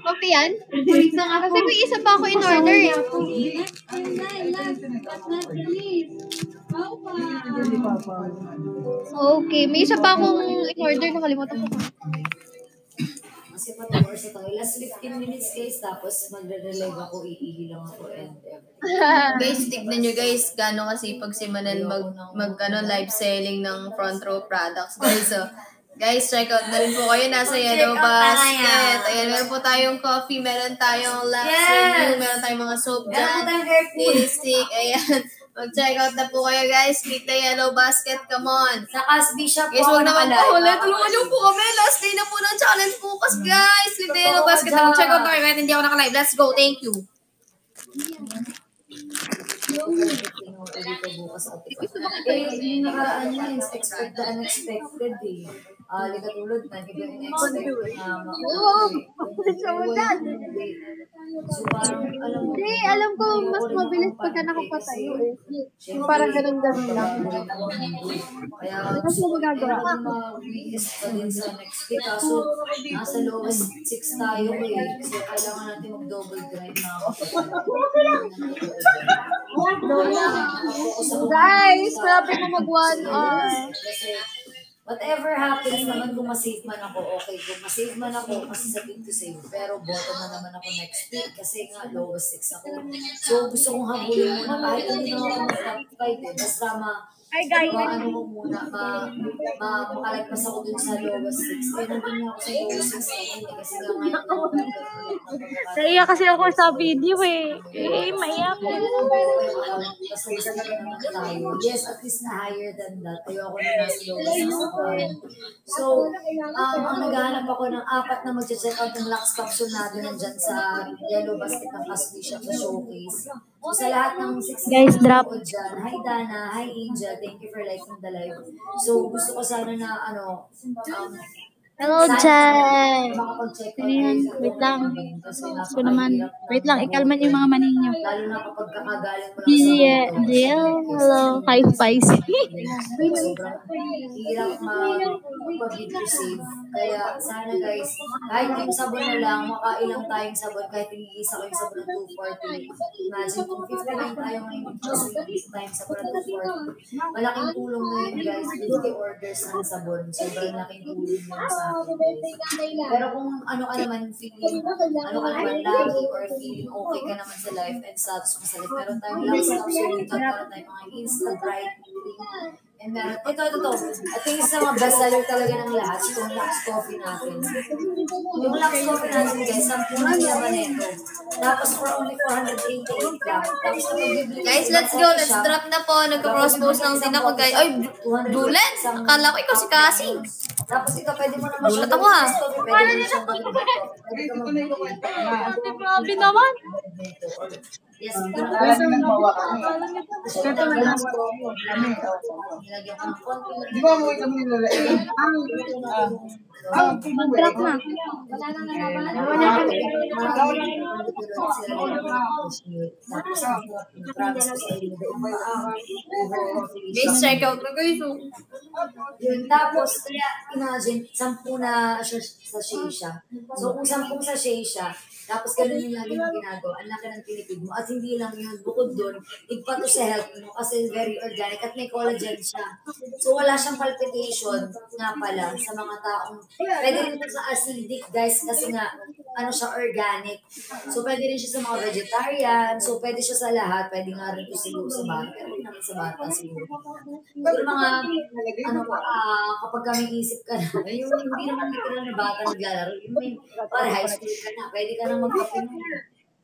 Coffee yan? Kasi may isa pa ako in order eh. Okay, may isa pa akong in order. Nakalimutan ko. Kasi pa 2 hours na tayo. Last 15 minutes guys, tapos magre-relive ako, iihi lang ako and everything. Guys, tignan nyo guys, gano'n kasi pag si Manel live selling ng front row products. Guys, so, guys, check out na rin po kayo. Nasa Yellow Basket. Ayan, meron po tayong coffee, meron tayong Lux Review, meron tayong mga soap dyan, lipstick, ayan. Mag-check out na po kayo guys. Click the Yellow Basket. Come on. Sa Casby Shop guys, huwag naman po ulit. Tulungan niyo po kami. Last day na po ng challenge bukas guys. Click the Yellow Basket. Mag-check out na kayo kahit hindi ako naka-live. Let's go. Thank you. Yung nakaraan yun, expect the unexpected eh. Di katulad na, hindi ko in-expect na So parang, alam mo. Hindi, alam ko, mas mabilis pagka nakapatayo eh. Yung parang ganun-ganun lang. Kaya, Mas mo magagawa. ma-weakest pa din sa next week. Kaso, nasa lowest 6 tayo eh. So, kailangan natin mag-double grind na ako. Guys, malapit na mag 1 hour. Kasi, whatever happens naman, kung masave man ako, okay. Kung masave man ako, kasi sabihin to save. Pero bottom na naman ako next week kasi nga lowest 6 ako. So gusto kong habulin muna kahit hindi naman ako mag-top 5 eh. Basta ano ko muna, makalagpas ako dun sa lowest 6. Kaya nandun niya ako sa lowest 6 kanina kasi nga ngayon. Naiyak kasi ako sa video eh. Maiyak ko. Basta isa na naman tayo. Yes, at least na higher than that. Ayoko na nasa lowest 6. So, ang naghahanap ako ng 4 na mag-check out ng Lux Capsule natin nandyan sa Yellow Basket ng Casby Shop sa showcase. So, sa lahat ng 6 guys, drop. Dyan, hi Dana, hi Angel, thank you for liking the live. So, gusto ko sana na, Hello, Jai. makapag-check out. Wait lang. Kasi Gusto naman. Wait lang, ikalman yung mga maning nyo. lalo na kapag kakagaling mo lang sa Jill, hello. Hi, Spicy. sobrang hirap mag-video save. Kaya sana guys, kahit yung sabon na lang, makailang tayong sabon, kahit nag-iisa ko yung sabon ng 240. Imagine kung 59 tayo ngayon, kasi nag-iisa tayong sabon ng 240. Malaking tulong na yun guys, 50 orders ng sabon. Sobrang laking tulong yun sa akin guys. Pero kung ano ka naman feeling, lucky or feeling okay ka naman sa life and status mo sa life, meron tayong Lux Capsule dito, meron tayong mga instant brightening, and meron, ito. I think isa mga bestseller talaga ng lahat, itong Lux Coffee natin. Yung Lux Coffee natin guys, 10 na naman ito. Tapos for only 488 lang. Tapos kapag bibili Guys, let's go. Let's drop na po. Nagka-cross-post lang din ako, guys. Ay, Dulet! Akala ko ikaw si Cassie. Tapos ito, pwede mo naman Dulat ako ah. Pwede mo siyang Grabe naman. Yes, Di ba mo kami nilalain? Mag-drop na. Guys, check out na guys. Yun, tapos, kaya imagine, 10 na sa Shisha. So, kung 10 sa Shisha, tapos ganun yung lagi mong ginagawa, ang laki ng tinipid mo. At hindi lang yun, bukod doon, igpa to sa health mo kasi very organic at may collagen siya. So, wala siyang palpitation nga pala sa mga taong, pwede rin ito sa acidic guys kasi nga, siya organic. So, pwede rin siya sa mga vegetarian. So, pwede siya sa lahat. Pwede nga rin ito siguro sa bata. Pero huwag naman sa bata siguro. Siguro mga, kapag kami isip ka na, yung hindi naman literal na bata naglalaro, yung may, para high school ka na, pwede ka na mag-kapin na.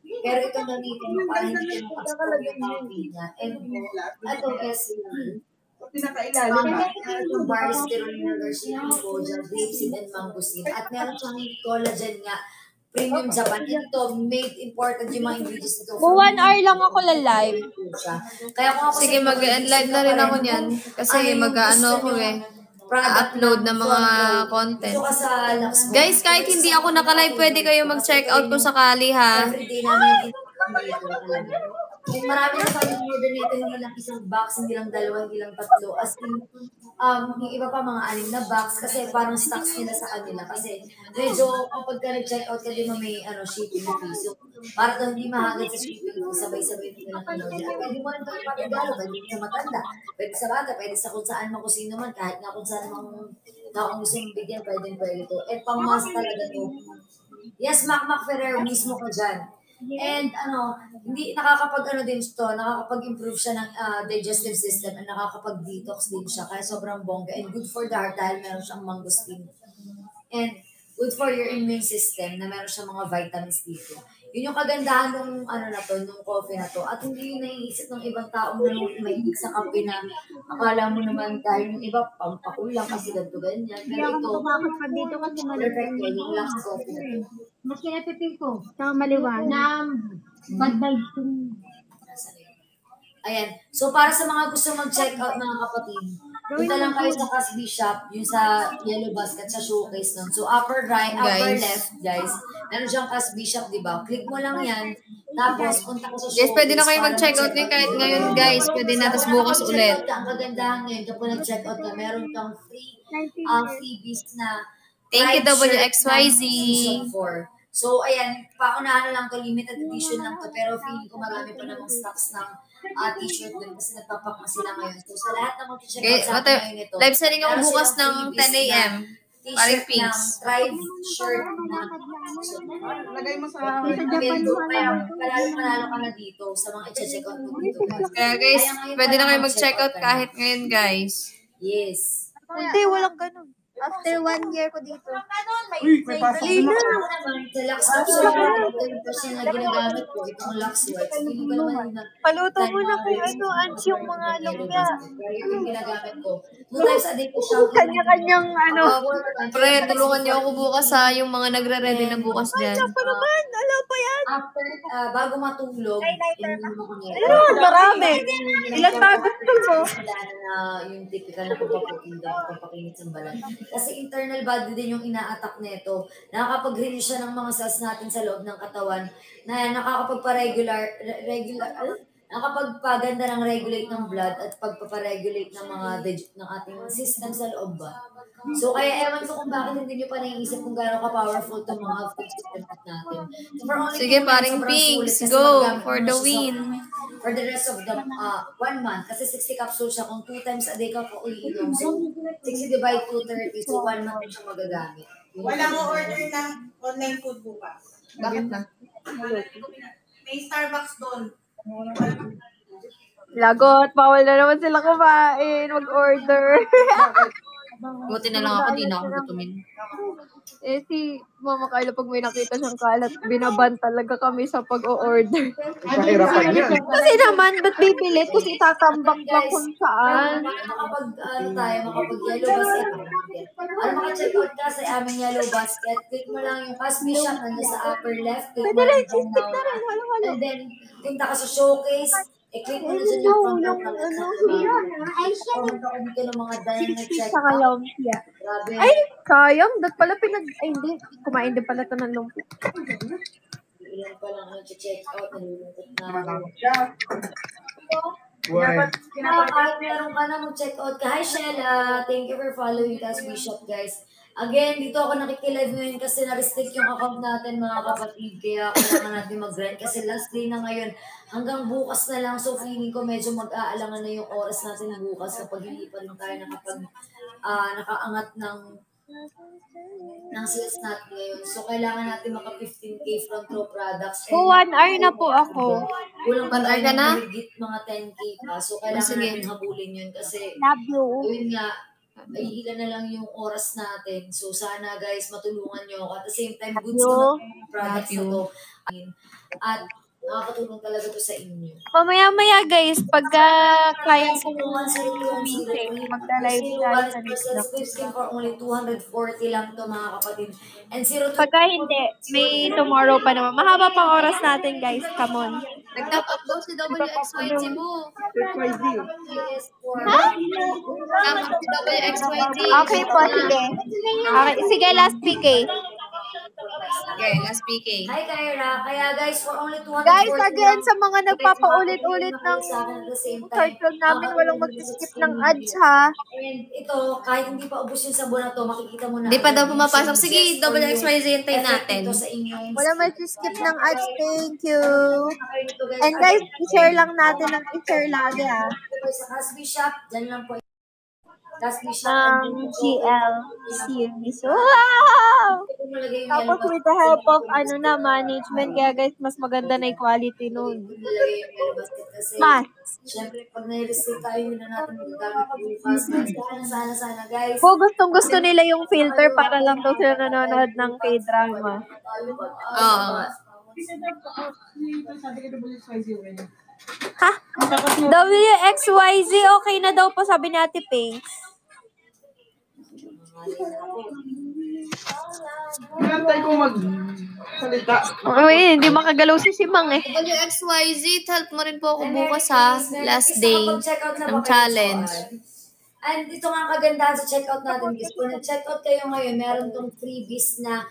Pero ito gamitin mo para hindi ka mag-explore yung caffeine. And ito, guys, itong bars, steroids, goja, grapeseed, and mangosteen. At meron siyang collagen nga, premium Japan. Ito, made important yung mga ingredients nito. 1 hour lang ako live. Kaya kung ako Sige, mag-end live na rin ako niyan. Kasi mag-ano ako upload ng mga content. Guys, kahit hindi ako naka-live, pwede kayo mag-check out kung sakali ha. Everyday namin marami na kami order nito, hindi lang isang box, hindi lang dalawa, hindi lang tatlo. As in, yung iba pa mga 6 na box kasi parang stocks nila sa kanila. Kasi medyo kapag ka nag-check out ka, di mo may shipping fee. So, para daw hindi mahagad sa shipping fee, sabay-sabay nila ng in-order. Pwede mo rin ito ipapagalo, pwede sa matanda, pwede sa bata, pwede sa kung saan mo, kung sino man, kahit nga kung saan mo kung gusto mong bigyan, pwede ito. At pang-mas talaga ito. Yes, Mac Ferrer, mismo ka dyan. And hindi din ito, nakakapag-improve siya ng digestive system and nakakapag-detox din siya. Kaya sobrang bongga and good for the heart dahil meron siyang mangosteen. And good for your immune system na meron siyang mga vitamins dito. Yun yung kagandahan ng nung coffee na to. At hindi yung naiisip ng ibang taong mahilig sa kape na akala mo naman dahil yung iba pampakulang kasi ganito ganyan. Pero ito, dito kasi perfect yung last coffee na to. Mas kinapipil ko. Saka maliwanag. Bad vibes. Ayan. So, para sa mga gusto mag-check out, mga kapatid, punta lang kayo sa Casby Shop, yung sa Yellow Basket, sa showcase nun. So, upper right, upper left, guys. Meron siyang Casby Shop, di ba? Click mo lang yan. Tapos, punta ko sa showcase. Guys, pwede na kayo mag-check out ngayon kahit ngayon, guys. Pwede na, tapos bukas ulit. Ang kagandahan ngayon, kapag nag-check out ka, meron kang free freebies na Thank you, WXYZ. So, ayan, paunahan lang to, limited edition lang to, pero feeling ko marami pa namang stocks ng t-shirt din kasi nagpapak na sila ngayon. So, sa lahat ng mag-check out sa akin ngayon ito, live selling ako bukas ng 10 a.m. Paring pinks. Tribe shirt na. Lagay mo sa Kaya panalo ka na dito sa mga i-check out mo dito. Kaya guys, pwede na kayo mag-check out kahit ngayon, guys. Yes. Hindi, walang ganun. After 1 year ko dito. Uy, may pasok na. Sa Lux Capsule, 10% na ginagamit ko. Itong Lux White. Hindi ko naman Paluto mo na kay Ans yung mga lumpia. Yung ginagamit ko. 2 times a day ko siya. Kanya-kanyang Pre, tulungan niyo ako bukas ha, yung mga nagre-ready na bukas dyan. Ako naman, alam pa yan. After, bago matulog, marami. Ilang tagot ko mo? Yung typical na papakinit ng balat. Kasi internal body din yung ina-attack nito. Nakakapag-release siya ng mga cells natin sa loob ng katawan na nakakapagpaganda ng regulate ng blood at pagpaparegulate ng mga ng ating system sa loob ba. So, kaya ewan ko kung bakit hindi nyo pa naiisip kung gano'n ka-powerful itong mga food system natin. So, sige, paring pinks, go for the win. For the rest of the 1 month, kasi 60 capsules siya, kung 2 times a day ka po uliinom, so 60 divide 230, so 1 month siya magagamit. Walang order na online food bukas. Bakit na? May Starbucks doon. Lagot, bawal na naman sila kumain, mag-order. Buti na lang ako, di na ako gutumin. Si Mama Carla, pag may nakita siyang kalat, binaban talaga kami sa pag-o-order. Kahirapan yan. Kasi naman, ba't bibili kung itatambak lang kung saan? Makapag-yellow basket. Maka-check out ka sa aming yellow basket. Click mo lang yung Casby Shop na sa upper left. Click mo lang dyan now. And then, punta ka sa showcase. I-click mo na dyan yung front ng comment ako dito ng mga dahil na check out. Grabe. Ay, sayang. Dat pala ay hindi. Kumain din pala ito ng lumpia. Ilan pa lang ang check out. Nalulungkot na. Kahit meron ka na mag-check out ka. Hi, Shella. Thank you for following Casby Shop, guys. Again, dito ako nakikilive ngayon kasi na-restrict yung account natin, mga kapatid. Kaya kailangan natin mag-grind kasi last day na ngayon. Hanggang bukas na lang. So, feeling ko medyo mag-aalangan na yung oras natin bukas kapag hindi pa rin tayo nakaangat ng ng sales natin ngayon. So, kailangan natin maka 15K front row products. Oh, 1 hour na po ako. Kulang pa 1 hour tayo ka na? mahigit mga 10K pa. So, kailangan Sige. natin habulin yun kasi Love you. yun nga, ay hila na lang yung oras natin. So, sana guys, matulungan nyo ako. At the same time, goods naman yung products na to. At nakakatulong talaga to sa inyo. Mamaya-maya guys, pagka kaya ko meeting, magta-live tayo sa next na. For only 240 lang to mga kapatid. And 02 Pagka hindi, may tomorrow pa naman. Mahaba pang oras natin guys, come on. Nag-top up daw si WXYZ mo. Ha? Top up si WXYZ. Okay po, sige. Okay, sige, last PK. Okay, last PK. Hi Kyra, kaya guys, for only 240 Guys, again, sa mga lang, nagpapaulit-ulit ng at the same time, cartoon namin, walang mag-skip ng ads ha. And ito, kahit hindi pa ubos yung sabon na to, makikita mo na. Hindi pa daw pumapasok. Sige, WXYZ, hintayin natin. Wala mag-skip ng ads, thank you. And guys, i-share lang natin ng i-share lagi ha. Sa Casby Shop, dyan lang po. Casby Shop. GL series. Wow! Tapos with the help of management, kaya guys, mas maganda na yung quality nun. Mas. Siyempre, pag na-receive tayo, yun na natin magagamit bukas. Sana, guys. Kung gustong-gusto nila yung filter para lang daw sila nanonood ng K-drama. Oo. Ha? WXYZ, okay na daw po, sabi ni Ate Pink. Nantay ko magsalita. Uy, hindi makagalaw si Simang eh. WXYZ, help mo rin po ako bukas ha. Last day ng challenge. And ito nga ang kagandahan sa checkout natin guys. Kung nag-checkout kayo ngayon, meron tong freebies na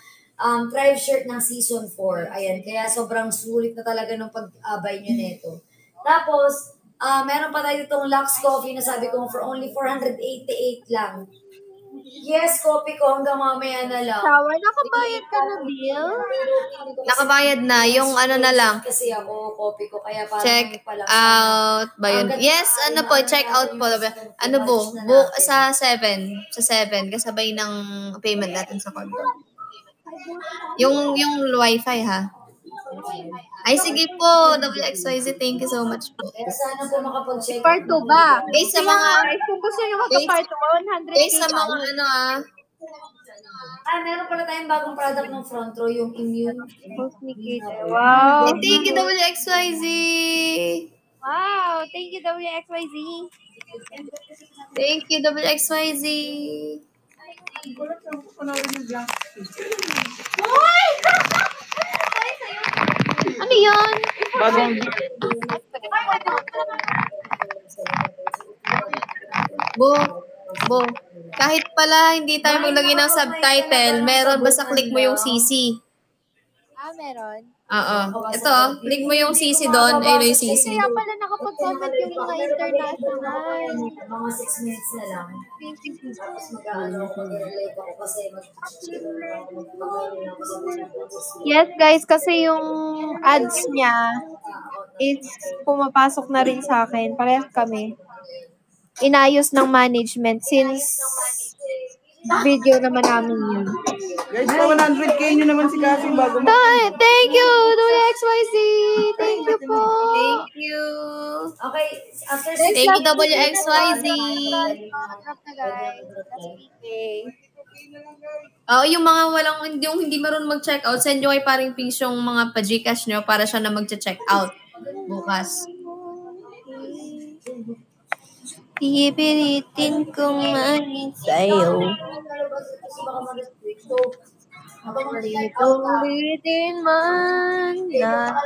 Thrive shirt ng season 4. Ayan, kaya sobrang sulit na talaga ng pag-buy nyo nito. Tapos, meron pa tayo itong Lux Coffee na sabi ko for only 488 lang. Yes, coffee ko hanggang mamaya na lang. Sawa, nakabayad ka na, Bill? Nakabayad na. Yung ano na lang. Kasi ako, coffee ko, kaya parang Check out ba yun? Yes, ano po, check out po. Ano po, book sa 7. Sa 7, kasabay ng payment natin sa condo. Yung wifi ha. Ay, sige po, WXYZ, thank you so much po. Sana po makapag-check. Part 2 ba? Guys, sa mga... Kung gusto nyo magka-part 2, 100 Guys, sa mga ano meron pala tayong bagong product ng front row, yung immune. Wow. Thank you, WXYZ. Wow, thank you, WXYZ. Thank you, WXYZ. Ano yan? Bagong Bo, kahit pala hindi tayo maglagay ng subtitle, meron basta click mo yung CC. Meron. Oo. Ito, click mo yung CC doon, ayun yung CC. Kaya pala nakapag-comment yung mga international. Mga 6 minutes na lang. Tapos mag-ano ako, mag-relate ako kasi Yes, guys, kasi yung ads niya is pumapasok na rin sa akin. Parehas kami. Inayos ng management since video naman namin yun. guys, 100K nyo naman si Cassie bago Thank you, WXYZ. Thank you po. Thank you. Okay, after Thank you, WXYZ. Yung mga yung hindi marunong mag-check out, send nyo kay paring Pings yung mga pa-Gcash nyo para siya na mag-check out bukas. Pipilitin kong maging sa'yo. Ulitin man na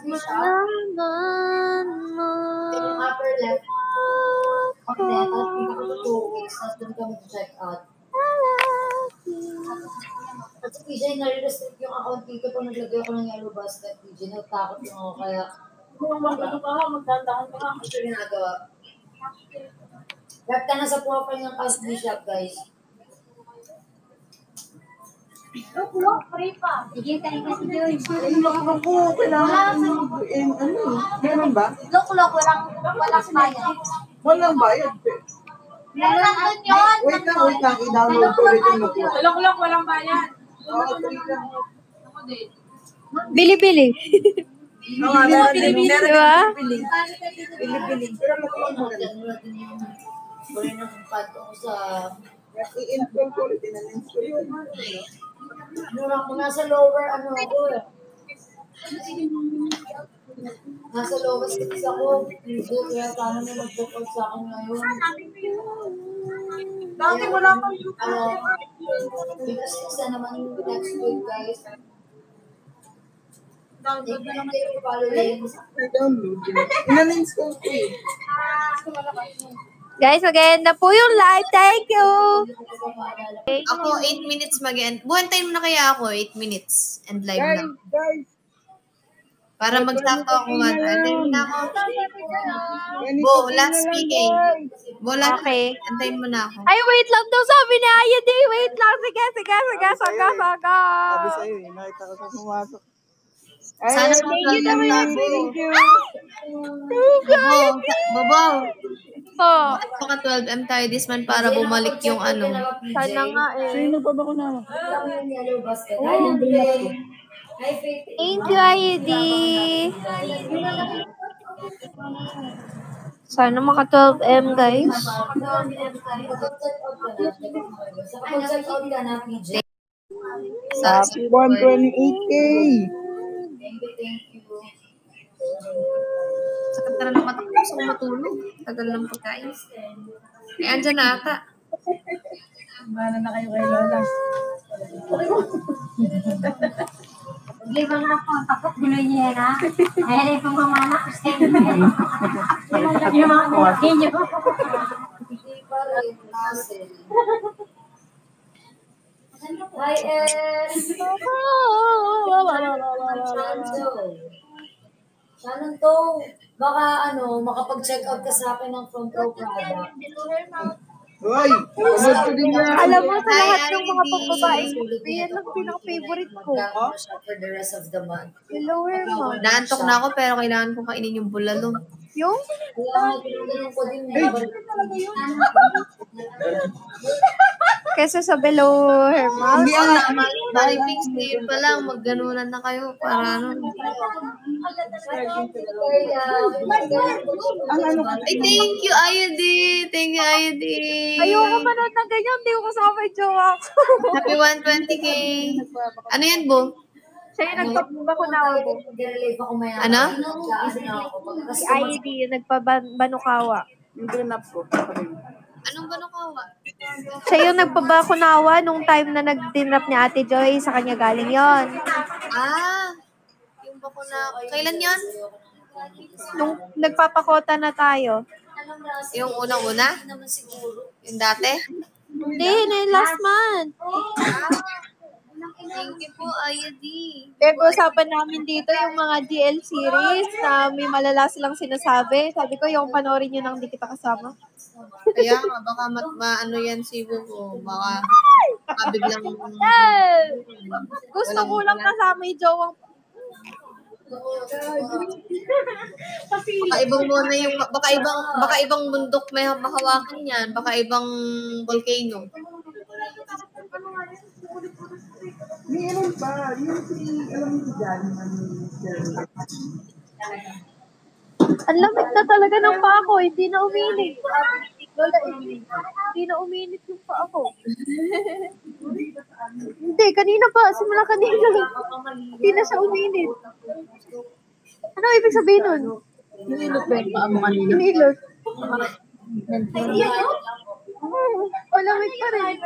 malaman mo. Upper left. Check out. At si PJ, nare-restrict yung account dito pag naglagay ako ng yellow basket. PJ, nagtakot yung ako kaya kung mag-ano ka, magdandahan ka nga. Ito ginagawa. Left ka na sa profile ng Casby Shop, guys. Sige, tayo kasi doon. Meron ba? Lok-lok, walang bayad. Walang bayad. Wait lang. I-download ko ulit yung nakuha. Tulok-lok, walang bayan. Bili-bili. Bili-bili. Diba? Bili-bili. I-install ko ulit. In-install ko yun. Nasa lower, ano ako eh. Nasa lower six ako. Kaya paano na mag-default sa akin ngayon? Dati wala pang Ano, because isa naman yung next week, guys. download na naman. I-download. In-install ko eh. Guys, again na po yung live. Thank you. Ako, 8 minutes mag-end. Buhantayin mo na kaya ako, 8 minutes. And live na. Guys. Para magsako ako. Antayin mo na ako. Bo, last speaking. Bo, last. Okay. Antayin mo na ako. Ay, wait lang daw sabi ni Ayadi. Wait lang. Sige. Saga. Sabi sa'yo eh. Nakita ko sa pumasok. Sana Thank you naman. Thank you. Bobo. Po. Baka 12M tayo this month para bumalik yung ano. Sana nga eh. Sino pa ba ko na? Thank you, Ayadi. Sana maka 12M, guys. Happy 128K. Sakit na lang mata ko. Gusto ko matulog. Tagal ng pagkain. Eh, andyan na ata. Bahala na kayo kay Lola. Hindi ba nga po, takot guloy niya na. Ay, kung mamanak, gusto niya. Yung mga kuwakin niyo. Hindi pa rin, Hazel. Hi, S. Shannon to. Baka makapag-check out ka sa akin ng From Pro product. Hoy! Panood ko din yan. Alam mo, sa lahat ng mga pagbabae, yan lang pinaka-favorite ko. For the rest of the month. Yung lower mo. Naantok na ako pero kailangan kong kainin yung bulalo. Yung? Kesa sa below her mouth. Hindi ang Maripings, ngayon pa lang, magganunan na kayo para ano. Ay, thank you, Ayadi. Thank you, Ayadi. Ayoko manood ng ganyan. Hindi ko kasama yung jowa ko. Happy 120K. Ano yan, Bo? Siya yung nagpabakunawa po. Ano? Si ID yung nagpabanukawa. Yung granap ko. Anong banukawa? Siya yung nagpabakunawa nung time na nag-dinrap ni Ate Joy. Sa kanya galing yon. Ah, yung bakuna. Kailan yon? Nung nagpapakota na tayo. Yung unang-una? Yung dati? Hindi, last month. Thank you po, Ayadi. Pag-usapan namin dito yung mga GL series na may malala silang sinasabi. Sabi ko, yung panoorin nyo nang di kita kasama. Kaya nga, baka ano yan si Bubo. Baka biglang... Gusto ko lang kasama yung jowang. Baka ibang muna yung... Baka ibang bundok may mahawakan yan. Baka ibang volcano. May ilan pa. Yung alam mo si Jan. Ang lamig na talaga ng paa ko. Hindi na uminit. Lola, hindi na uminit yung paa ko. Hindi, kanina pa. Simula kanina. Hindi na siya uminit. Ano ibig sabihin nun? Hinilot ba yung paa mo kanina? Hinilot. Malamig pa rin.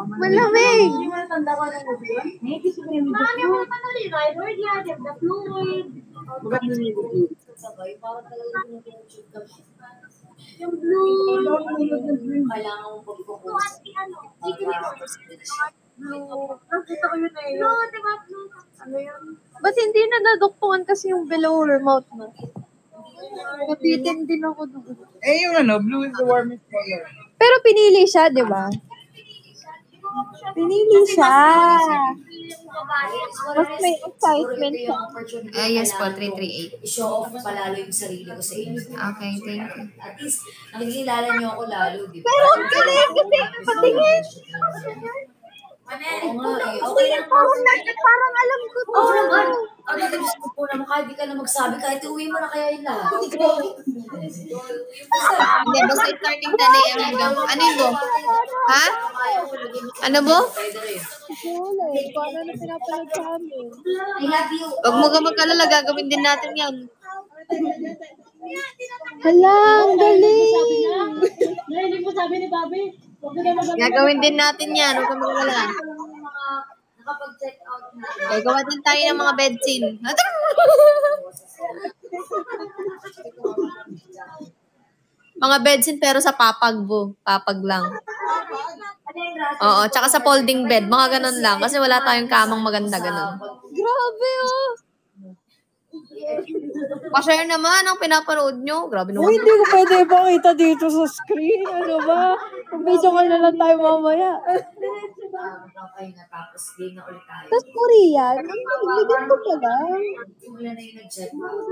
Malamig. Bakit nililito? Yung blue. Kailangan mo pag-focus. Ba't hindi na naduktungan kasi yung below her mouth mo? Napitin din ako doon. Eh, yung blue is the warmest color. Pero pinili siya, di ba? Pinili siya. Mas may excitement siya. Yes po, 338. I-show off palalo yung sarili ko sa inyo. Okay, thank you. At least, nakikilala niyo ako lalo, di ba? Pero ang galing kasi patingin. Oo nga eh. Okay lang. Parang alam ko to. Oo naman. Ang nagdabis ko po naman, kahit di ka na magsabi, kahit uwi mo na kaya yun lahat. Hindi, basta starting 10 a.m. hanggang, ano yun mo? Ha? Ano mo? Wala eh. Paano na pinapanood sa amin? I love you. Huwag mo ka mag-alala, gagawin din natin yan. Hala, ang galing. Narinig mo sabi ni Bobby? Gagawin din natin yan, huwag ka mag-alala. Nakapag-check out na. Gagawa din tayo ng mga bed scene. Mga bed scene pero sa papag, bo. Papag lang. Oo, tsaka sa folding bed. Mga ganun lang. Kasi wala tayong kamang maganda ganun. Grabe oh. Pa-share naman ang pinapanood nyo. Grabe naman. Hindi ko pwede ipakita dito sa screen. Ano ba? Video call na lang tayo mamaya. Okay na, tapos game na ulit tayo. Tapos Korean, ligid ko pala. Wala na yung nag-check out.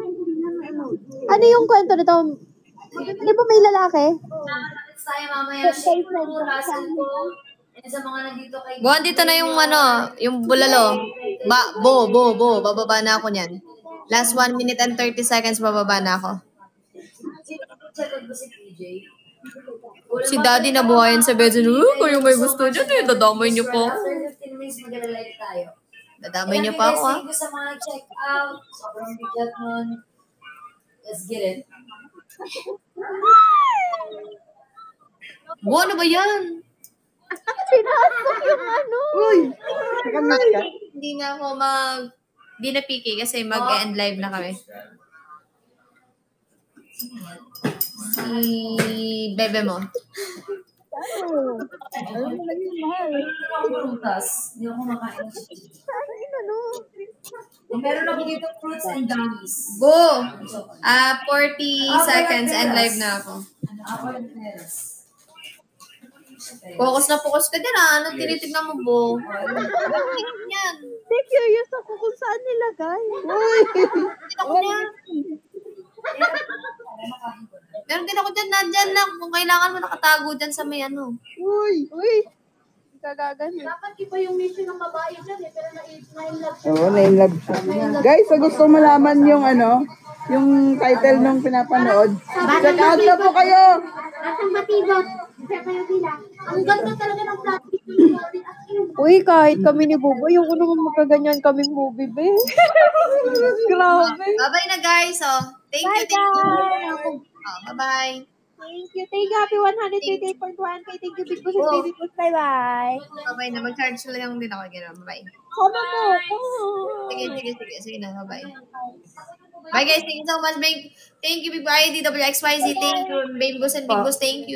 Ano yung kwento nito? Di ba may lalaki? Next tayo mamaya. Shake ko, Russell ko. And sa mga nandito kay... Buwan, dito na yung ano, yung bulalo. Bo. Bababa na ako niyan. Last 1 minute and 30 seconds, bababa na ako. Check out ba si PJ? Si Daddy nabuhayan sa bed. Kayo may gusto dyan eh. Dadamay niyo po. After 15 minutes, mag-live tayo. Dadamay niyo pa ako ha. Thank you sa mga check out. Sobrang bigat nun. Let's get it. Bo, ano ba yan? Pinasok yung ano. Uy! Nakamit ka? Hindi na ako Hindi na piki kasi mag-end live na kami. Si bebe mo. Ano? Ano mo lang yung mahal? Prutas. Hindi ako makain. Ano? Meron ako dito fruits and gummies. Bo! 40 seconds end live na ako. Ako yung peras. Focus na focus ka dyan Ano tinitignan mo, Bo? Yan. Hindi, curious ako kung saan nilagay. Ako yan. Meron din ako dyan, nandyan lang. Kung kailangan mo nakatago dyan sa may ano. Uy! Gagagan. Dapat iba yung mission ng babae dyan eh, pero na-in-love siya. Oo, na-in-love siya. Guys, so gusto malaman yung ano, yung title nung pinapanood. Check out na po kayo! Asang batibot. Check kayo bilang. Ang ganda talaga ng plastic. Uy, kahit kami ni Bubo, yung naman magkaganyan kaming movie, be. Grabe. Bye-bye na, guys. Thank you. Bye-bye. Thank you. Happy 138.1K. Thank you, Big Boss and Baby Boss. Bye-bye. Bye-bye na. Mag-charge lang din ako. Bye-bye. Kama mo. Sige na. Bye-bye. Bye, guys. Thank you so much. Thank you, Big Bye, DWXYZ. Thank you, Baby Boss and Big Boss. Thank you.